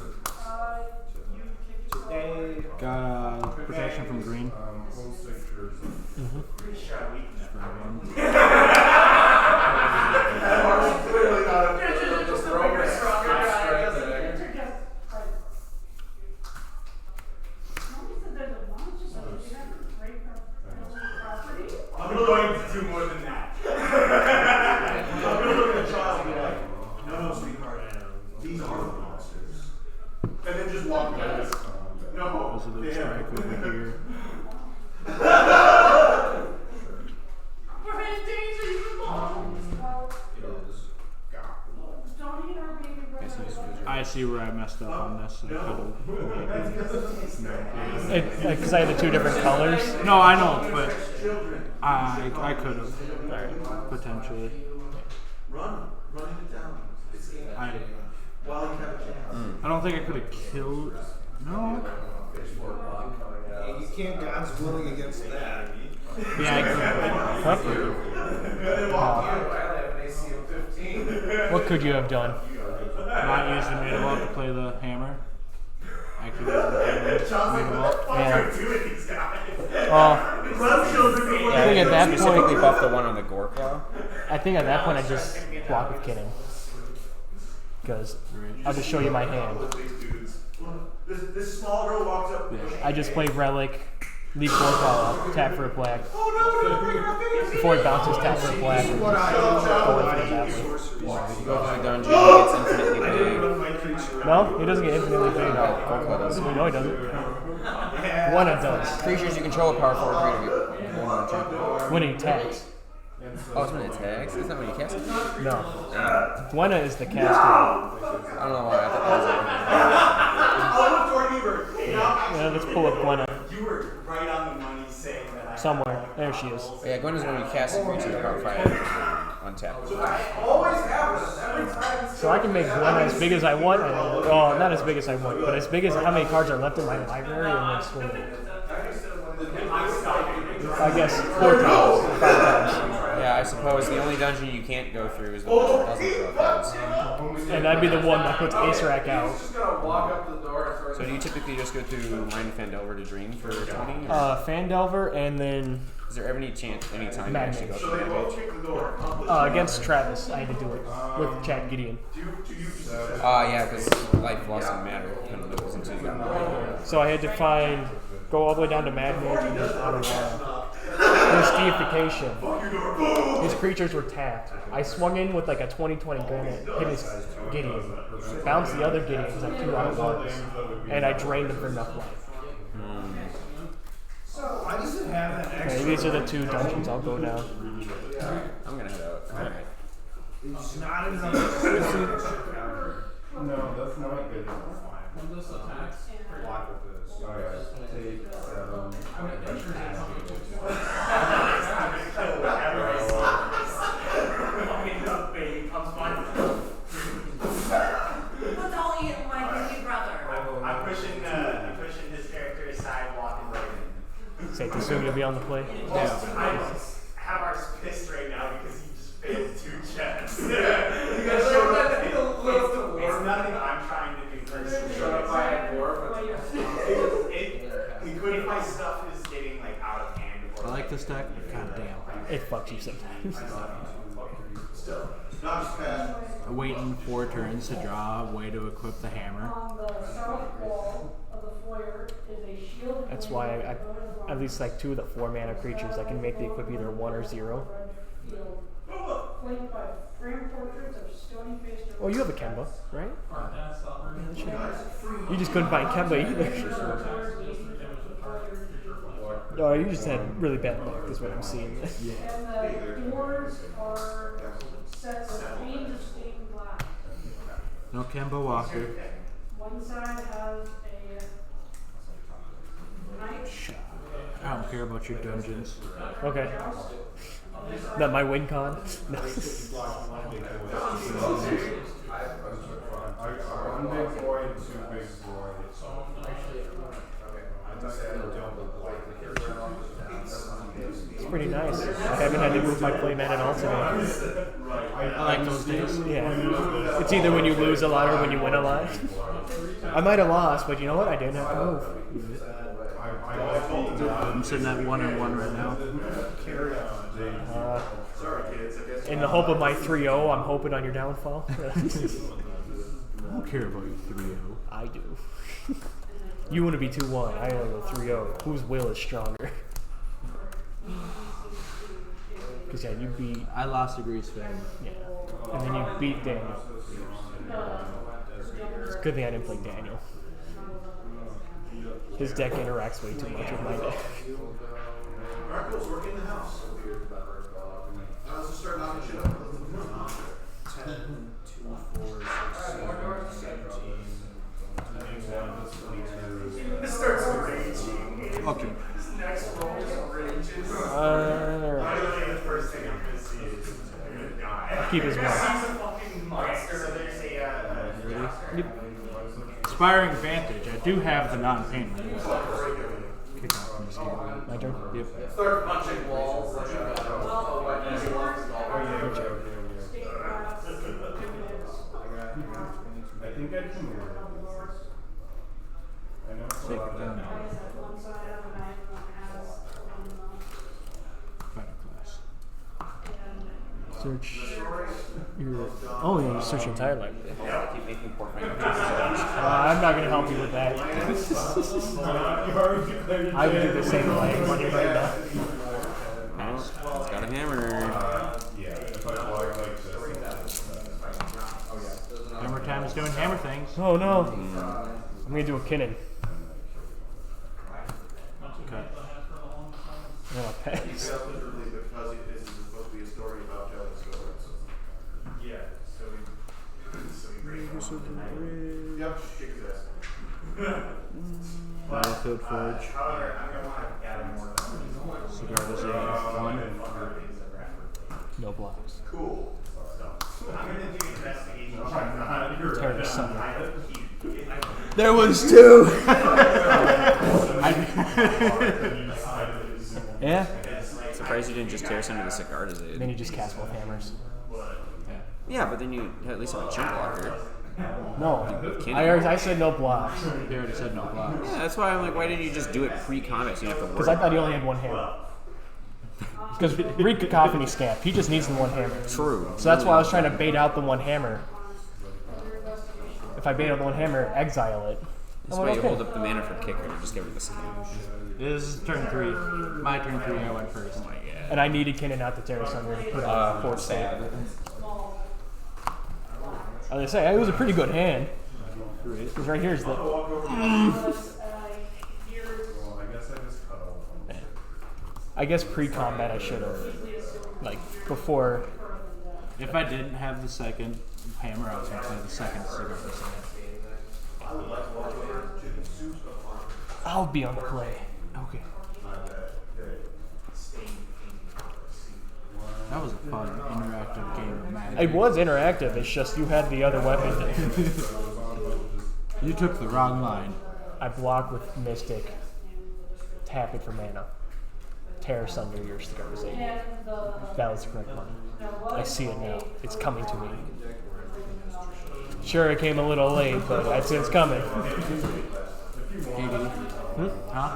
Got protection from green. Clearly not a I'm going to do more than that. I'm going to look at the child and be like, no, sweetheart, these are the monsters. And then just walk away. No, This is the strike over here. We're in danger, you I see where I messed up on this. because I had the 2 different colors. No, I know, but I could have potentially. Running it down. While you have a chance. I don't think I could have killed. No. You can't God's willing against that. Yeah, I could. What could you have done? Not use the meta vault to play the hammer. Activate the hammer. Meta vault. Yeah. Doing these guys. I think at that Specifically point, buff the one on the gore claw. I think at that point I just block with Quintin. Because I'll just show you my hand. This small girl walks up. I just play Relic, leave Gorka up, tap for a black. Before he bounces, tap for a black. Go in for the that way. Go to the dungeon, he gets infinitely big. No, he doesn't get infinitely big. No, he doesn't. Gwenna does. Creatures you control are powerful or greater. When he attacks. Oh, it's when it attacks? It's not when you cast it? No. Gwenna is the caster. I don't know why. I thought that was Yeah, let's pull up Gwenna. You were right on the money saying that I Somewhere. There she is. Yeah, Gwen is when you cast a creature power 5 on tap. always have this every time. So I can make Gwenna as big as I want. Oh, not as big as I want, but as big as how many cards are left in my library and then swing it. I guess 4 times. 5 times. Yeah, I suppose the only dungeon you can't go through is the one that doesn't throw cards. And I'd be the one that puts Ace Rack out. Just gonna walk up the door and start. So do you typically just go through Mine Fandelver to Dream for 20? Fandelver and then Is there ever any time you actually go Madmage. through Madmage? Against Travis, I had to do it with Chad Gideon. Yeah, because life doesn't matter when it goes into you. So I had to go all the way down to Madmage and then out of his deification. His creatures were tapped. I swung in with like a 20-20 granite, hit his Gideon, bounced the other Gideon because I have 2 out of 1s, and I drained him for enough life. Why does it have that extra? Okay, these are the 2 dungeons I'll go now. I'm gonna head out. Alright. It's not enough. No, that's not good enough. When this attacks, Block with this. Take 'But don't eat my baby brother. I'm pushing his character aside, walking right in. Safe to assume you'll be on the play. I have our pissed right now because he just failed 2 checks. You guys showed up. It's nothing I'm trying to do personally. He couldn't. My stuff is getting like out of hand. I like this deck. God damn. It fucks you sometimes. Waiting 4 turns to draw, way to equip the hammer. That's why I at least like 2 of the 4 mana creatures I can make the equip either 1 or 0. Oh, you have a Kemba, right? You just couldn't find Kemba either. No, you just had really bad luck, is what I'm seeing. No Kemba Walker. One side has I don't care about your dungeons. Okay. Not my win con. No. One big boy and 2 big boys. It's pretty nice. I haven't had to move my playmat at all today. I like those days. Yeah. It's either when you lose a lot or when you win a lot. I might have lost, but you know what? I didn't have to move. I'm sitting at 1-1 right now. In the hope of my 3-0, I'm hoping on your downfall. I don't care about your 3-0. I do. You want to be 2-1. I only go 3-0. Whose will is stronger? Because yeah, you beat. I lost to Greasefang. Yeah. And then you beat Daniel. It's a good thing I didn't play Daniel. His deck interacts way too much with my deck. Marco's working in the house. Let's just start knocking shit up. 10, 2, 4, 6, 7, 17, 21, 22. This starts raging. Okay. This next roll just rages. Literally the first thing I'm gonna see is I'm gonna die. Keep his He's one. a fucking monster. So there's Inspiring Advantage. I do have the non-pain. My turn? Yep. Start punching walls. Search your. Oh, you're searching entire library. I keep making poor fingers. I'm not gonna help you with that. I would do the same way. Money right now. Oh, it's got a hammer. Hammer time is doing hammer things. Oh no. I'm gonna do a Quintin. Okay. I'm gonna pass. Because this is supposed to be a story about telling stories. Yeah, so we break Yep, kick his ass. Battlefield Forge. However, I'm gonna want to add more. Cigar was a 1. No blocks. Cool. I'm gonna do investigation. Terror Sunder. There was 2! Yeah. Surprised you didn't just tear some of the cigar disease. Then you just cast both hammers. Yeah, but then you at least have a chunk blocker. No. I said no blocks. They already said no blocks. Yeah, that's why I'm like, why didn't you just do it pre-combat so you don't have to Because worry? I thought he only had one hammer. Because Reed Cacophony Scamp, he just needs the one hammer. True. So that's why I was trying to bait out the one hammer. If I bait out the one hammer, exile it. That's why you hold up the mana for kicker to just give it the skin. This is turn 3. My turn 3, I went first. Oh my god. And I needed Quintin out to Terror Sunder to put on 4 stat. I was gonna say, it was a pretty good hand. Because right here is the. I guess pre-combat I should have. Like, before. If I didn't have the second hammer, I was going to play the second cigar. I'll be on the play. Okay. That was a fun, interactive game of Magic. It was interactive, it's just you had the other weapon. You took the wrong line. I block with Mystic. Tap it for mana. Terror Sunder your Cigarization. That was the correct one. I see it now. It's coming to me. Sure, it came a little late, but it's coming. Huh?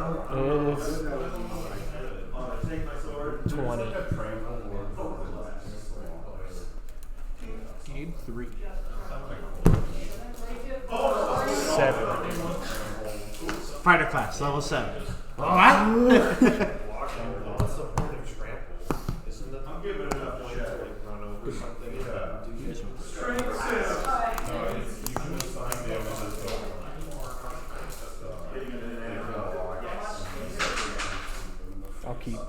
It's 20. Game 3. 7. Fighter class, level 7. What? I'm giving enough to check like run over something. I'll keep.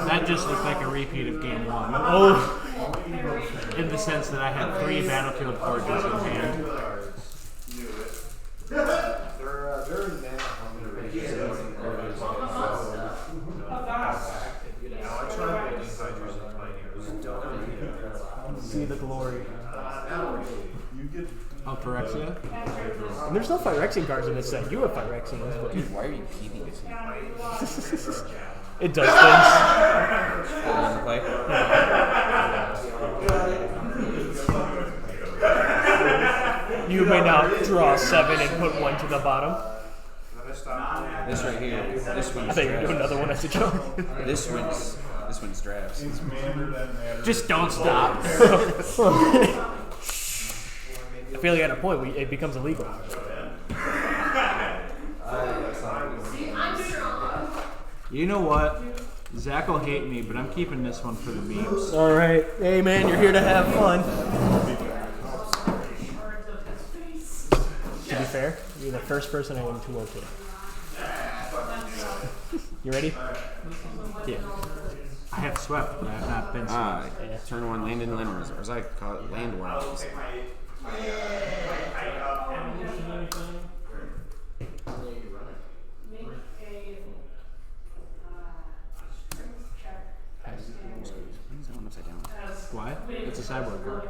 That just looked like a repeat of game 1. Oh! In the sense that I had 3 Battlefield Forges in hand. They're very mana hungry. See the glory. Oh, Phyrexia? And there's no Phyrexian cards in this set. You have Phyrexians, but Dude, why are you keeping this? it does things. On the play? You may now draw 7 and put 1 to the bottom. This right here. This I one's thought you were doing another one as a joke. This one's drafts. Just don't stop. I feel like at a point it becomes illegal. You know what? Zach will hate me, but I'm keeping this one for the memes. All right, hey man, you're here to have fun. To be fair, you're the first person I aim to locate. You ready? Yeah. I have swept, but I have not been swept. Turn 1 land in land reserve. Or as I call it, land worms. Why? It's a cyborg card.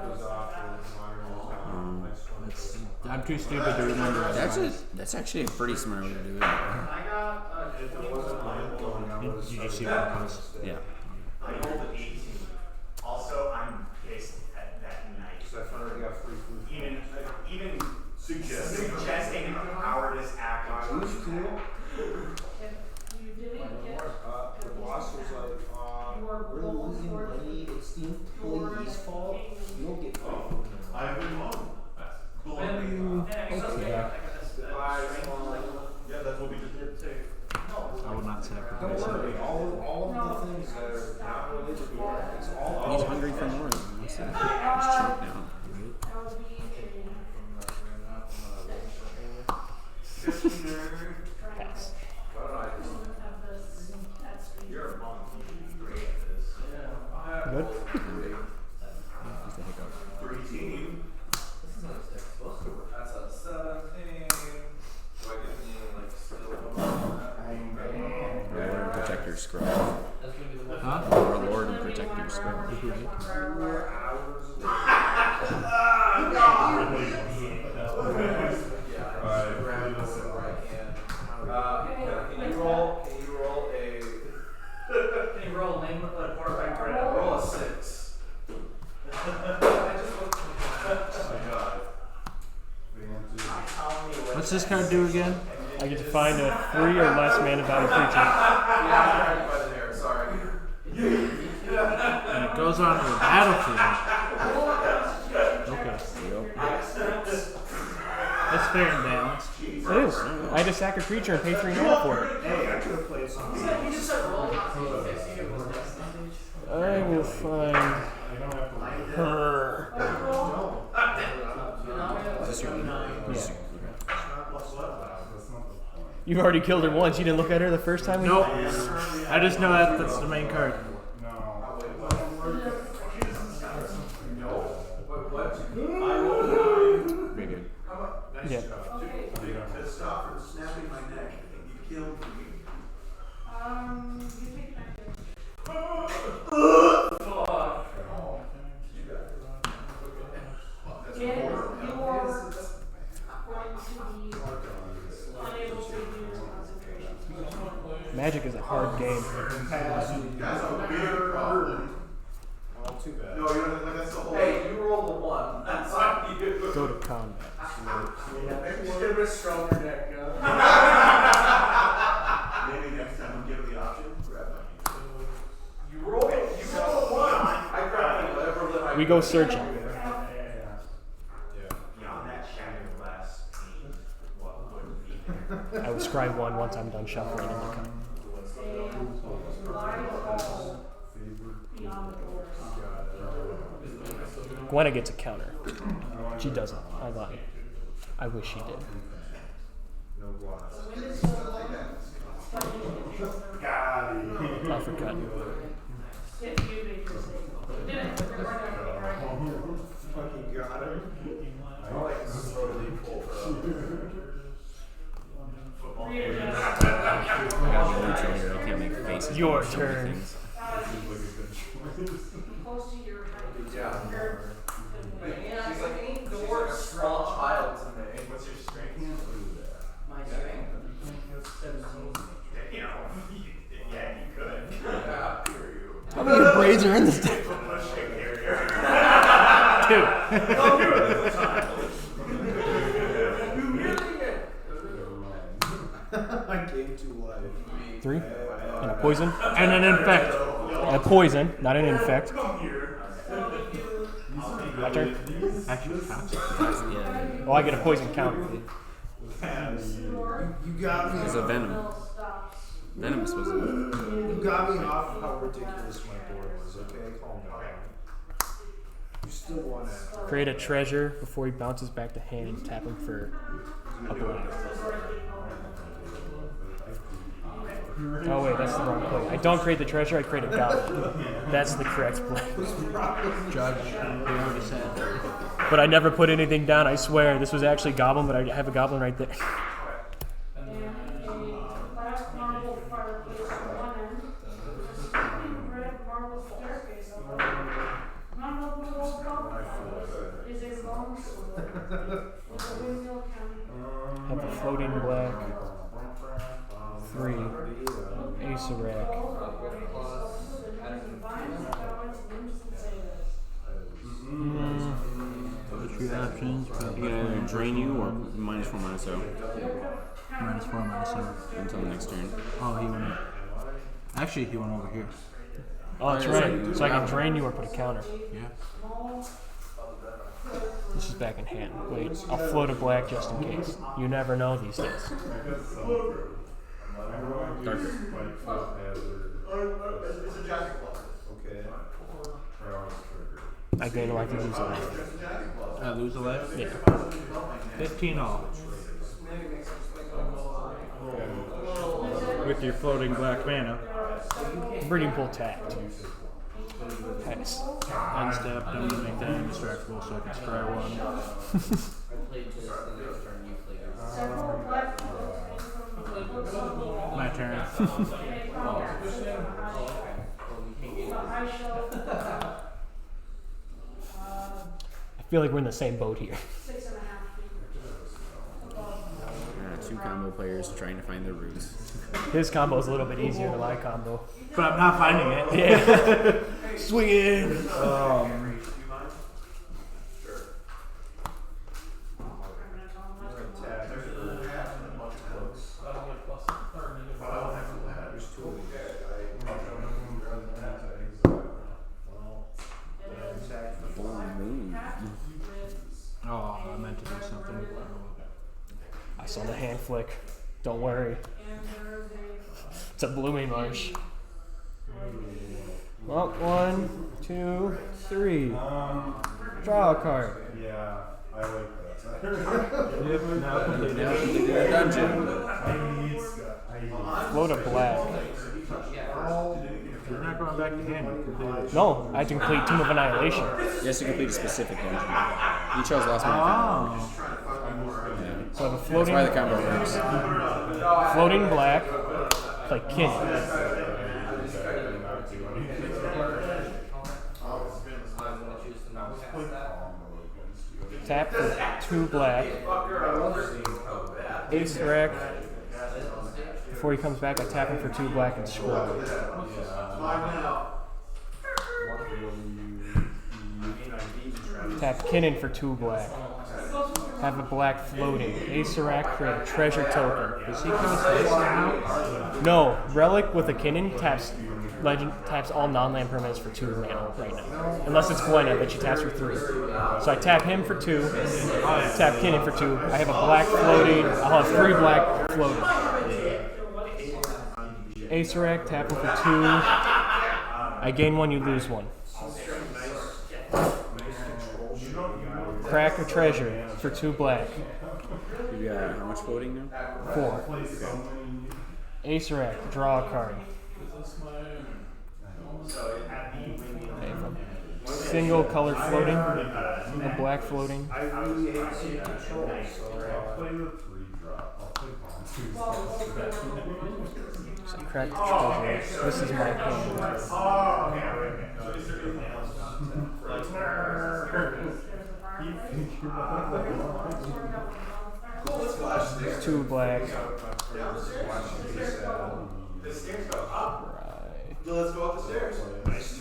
I'm too stupid to remember. That's actually a pretty smart way to do it. Did you see what it was? Yeah. I rolled an 18. Also, I'm pissed at that night. Even suggesting a cowardice act. Pass. You're a monk. You're great at this. Good. Just a hiccup. 13. That's a 17. Do I get any like skill? Lord and protect your scrub. Huh? Our Lord and protect your scrub. Can you roll a? Can you roll a name a quarterback credit? Roll a 6. I just looked. What's this card do again? I get to find a 3 or less mana value creature. Yeah, by the hair. Sorry. And it goes on to the battlefield. Okay. That's fair and balanced. It is. I had to sack a creature and pay 3 mana for it. Hey, I could have played something. I will find her. Is this your lead? Yeah. You've already killed her once. You didn't look at her the first time we Nope. I just know that's the main card. Very good. Yeah. Stop from snapping my neck. You killed me. You take Magic is a hard game. Guys, I'm weird problem. Well, too bad. No, you know, like that's the whole. Hey, you rolled a 1. That's on you. Go to combat. Maybe just give it a stronger deck, Maybe next time I'm given the option. Grab my. You rolled a 1. I grabbed whatever that I. We go searching. Beyond that shattering glass pane, what would be there? I will scry 1 once I'm done shuffling and looking. Gwenna gets a counter. She doesn't. I lied. I wish she did. No glass. Uppercut. Fucking got him. I like slowly pull I got a neutral here. I can't make faces. Your So many turn. things. She's like, ain't the word small child to me. What's your strength? My strength? You know, yeah, you could. Yeah, hear you. How many braids are in this deck? Pushing carrier. 2. Don't do it this time. You really I gave 2 life. 3. And a poison. And an infect. And a poison, not an infect. My turn. Actually, counts. Yeah. Oh, I get a poison counter. You got me. It's a venom. Venomous was it? You got me off of how ridiculous my board was. Okay, calm down. You still want to. Create a treasure before he bounces back to hand and tap him for a black. Oh wait, that's the wrong play. I don't create the treasure, I create a goblin. That's the correct play. Judge. We already said. But I never put anything down, I swear. This was actually goblin, but I have a goblin right there. Have a floating black. 3. Ace of rack. Three options. You can either drain you or -4, -0 -4, -0. until the next turn. Oh, he went. Actually, he went over here. Oh, that's right. So I can drain you or put a counter. Yeah. This is back in hand. Wait, I'll float a black just in case. You never know these days. Darker. It's a jacket club. Okay. I gain a life to lose a life. I lose a life? Yeah. 15 all. Maybe makes us think of with your floating black mana. Breeding Pool tapped. Pass. Unstep them to make that indestructible so I can scry one. My turn. I feel like we're in the same boat here. 2 combo players trying to find their roots. His combo is a little bit easier than my combo. But I'm not finding it. Yeah. Swing in. Oh, I meant to do something. I saw the hand flick. Don't worry. It's a blooming marsh. Well, 1, 2, 3. Draw a card. Yeah, I like that. Yep, now completed. Dungeon. Float a black. You're not going back to hand. You completed it. No, I had to complete Tomb of Annihilation. Yes, to complete a specific dungeon. You chose last one. Oh. So I have a That's floating, why the combo works. floating black, play Quintin. Tap for 2 black. Ace rack. Before he comes back, I tap him for 2 black and scroll. Tap Quintin for 2 black. Have a black floating. Ace rack, create a treasure token. Does he cost this now? No, Relic with a Quintin taps all non-land permanents for 2 mana right now. Unless it's Gwenna, that she taps for 3. So I tap him for 2, tap Quintin for 2. I have a black floating. I'll have 3 black floating. Ace rack, tap him for 2. I gain 1, you lose 1. Crack a treasure for 2 black. You got how much floating now? 4. Ace rack, draw a card. Single color floating, a black floating. I really hate seeing control, so I'll play the 3-drop. I'll play So crack the treasure. This is my hand. It's 2 black. The stairs go up. Right. Let's go up the stairs.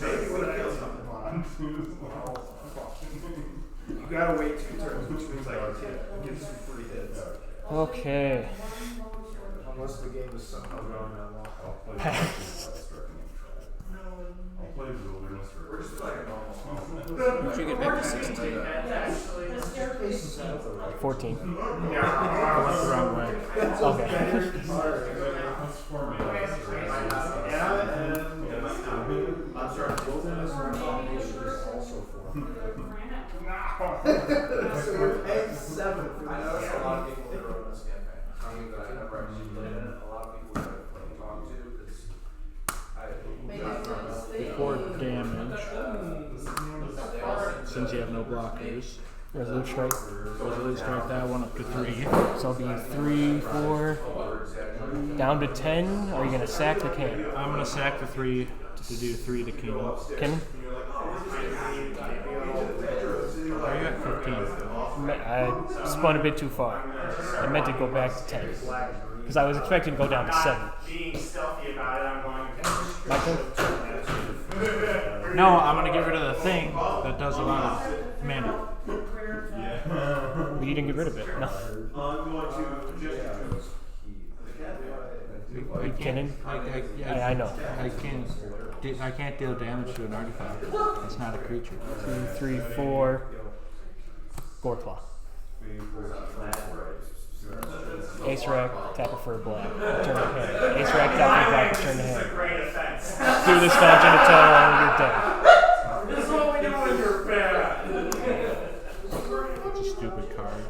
Maybe when it kills something. You gotta wait 2 turns, which means I can give some free hits. Okay. Unless the game is somehow going that long. Pass. I'll play Wilderness. We're just like a normal. You should get back to 16. 14. I went the wrong way. Okay. I'm sorry. Wilderness combination is also 4. So we're paying 7 for I know that's a lot of people that wrote this campaign. I mean, that I never actually played it. A lot of people that I talk to, because 4 damage. Since you have no blockers. Resolute strike. Resolute strike that one up to 3. So it'll be 3, 4, down to 10. Are you gonna sack the king? I'm gonna sack the 3 to do 3 to king. King? Are you at 15? I spun a bit too far. I meant to go back to 10. Because I was expecting to go down to 7. Being stealthy about it, I'm going to. My turn? No, I'm gonna get rid of the thing that does a lot of mana. But you didn't get rid of it. No. I'm going to just. Cannon? I know. I can't deal damage to an artifact. It's not a creature. 2, 3, 4. Goreclaw. Ace rack, tap it for a black. Return to hand. Ace rack, tap for a black, return to hand. Great offense. Do this dungeon until you're dead. This is what we do when you're bad. It's a stupid card.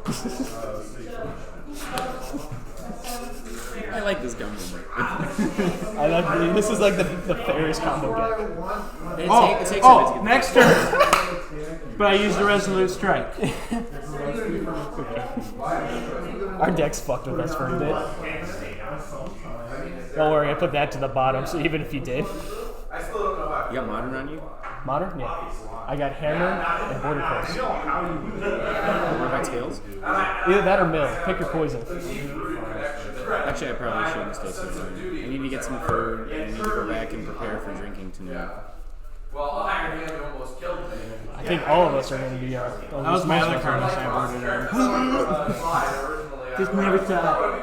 I like this gumbo. I like this is like the fairest combo deck. It takes a bit to get next turn. But I used a resolute strike. Our deck's fucked with us for a bit. Don't worry, I put that to the bottom, so even if you did. I still don't know how. You got modern on you? Modern? Yeah. I got hammer and border cross. What about tails? Either that or mill. Pick your poison. Actually, I probably shouldn't stay so long. I need to get some food, and I need to go back and prepare for drinking tonight. Well, Iron Man almost killed me. I think all of us are going to be. That was my other card I boarded in. Just never die.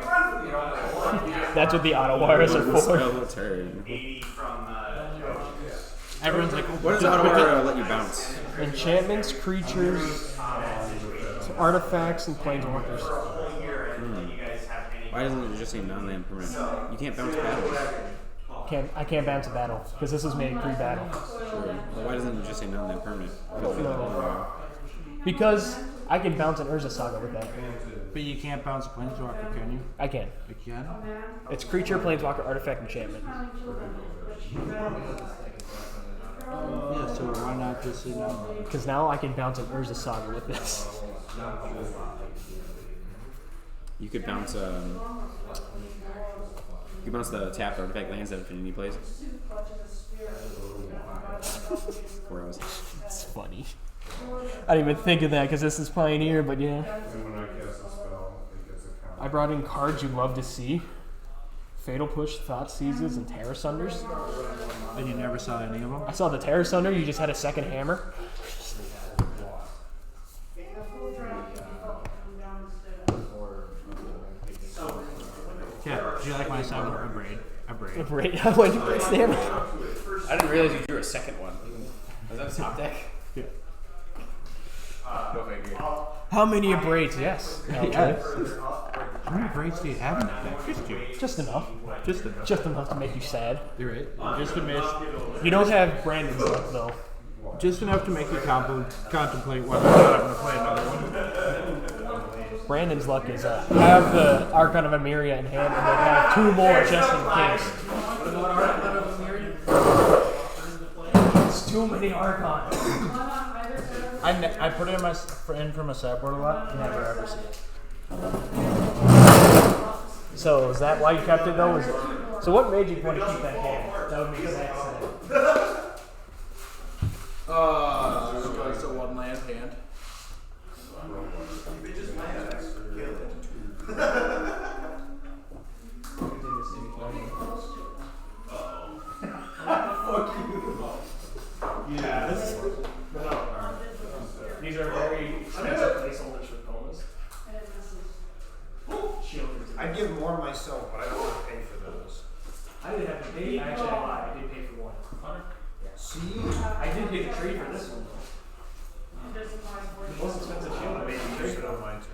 That's what the auto wires are for. Turn. 80 from Everyone's like, What does auto wire let you bounce? Enchantments, creatures, some artifacts, and planeswalkers. whole year, and you guys have any. Why doesn't it just say non-land permanent? You can't bounce battles. I can't bounce a battle because this was made pre-battle. Sure. Well, why doesn't it just say non-land permanent? Because I can bounce an Urza Saga with that. but you can't bounce a planeswalker, can you? I can. You can? It's creature, planeswalker, artifact, enchantment. Yeah, so why not just say no? Because now I can bounce an Urza Saga with this. You could bounce you bounce the tapped artifact lands that Infinity plays. 4 hours. It's funny. I didn't even think of that because this is Pioneer, but yeah. And when I cast a spell, it gets a count. I brought in cards you love to see. Fatal Push, Thought Seizes, and Terror Sunders. And you never saw any of them? I saw the Terror Sunder, you just had a second hammer. Yeah, do you like my second a braid? A braid. A braid. I went to Braid Stammer. I didn't realize you drew a second one. Was that a top deck? Yeah. Go figure. How many braids? Yes. Yes. How many braids do you have in that deck? Just two. Just enough. Just enough. Just enough to make you sad. You're right. Just a miss. You don't have Brandon's luck though. Just enough to make you contemplate whether or not I'm going to play another one. Brandon's luck is have the Archon of Emeria in hand and then have 2 more just in case. It's too many Archons. I put it in from a sideboard a lot. Never ever see it. So is that why you kept it though? So what made you want to keep that hand? That would make sense. It's a one land hand. Yeah, these are very expensive placeholders for Comas. I'd give more myself, but I don't want to pay for those. I didn't have to pay. Actually, I did pay for one. See? I did get a trade for this one though. The most expensive shield I made I a use trade it for. on mine too.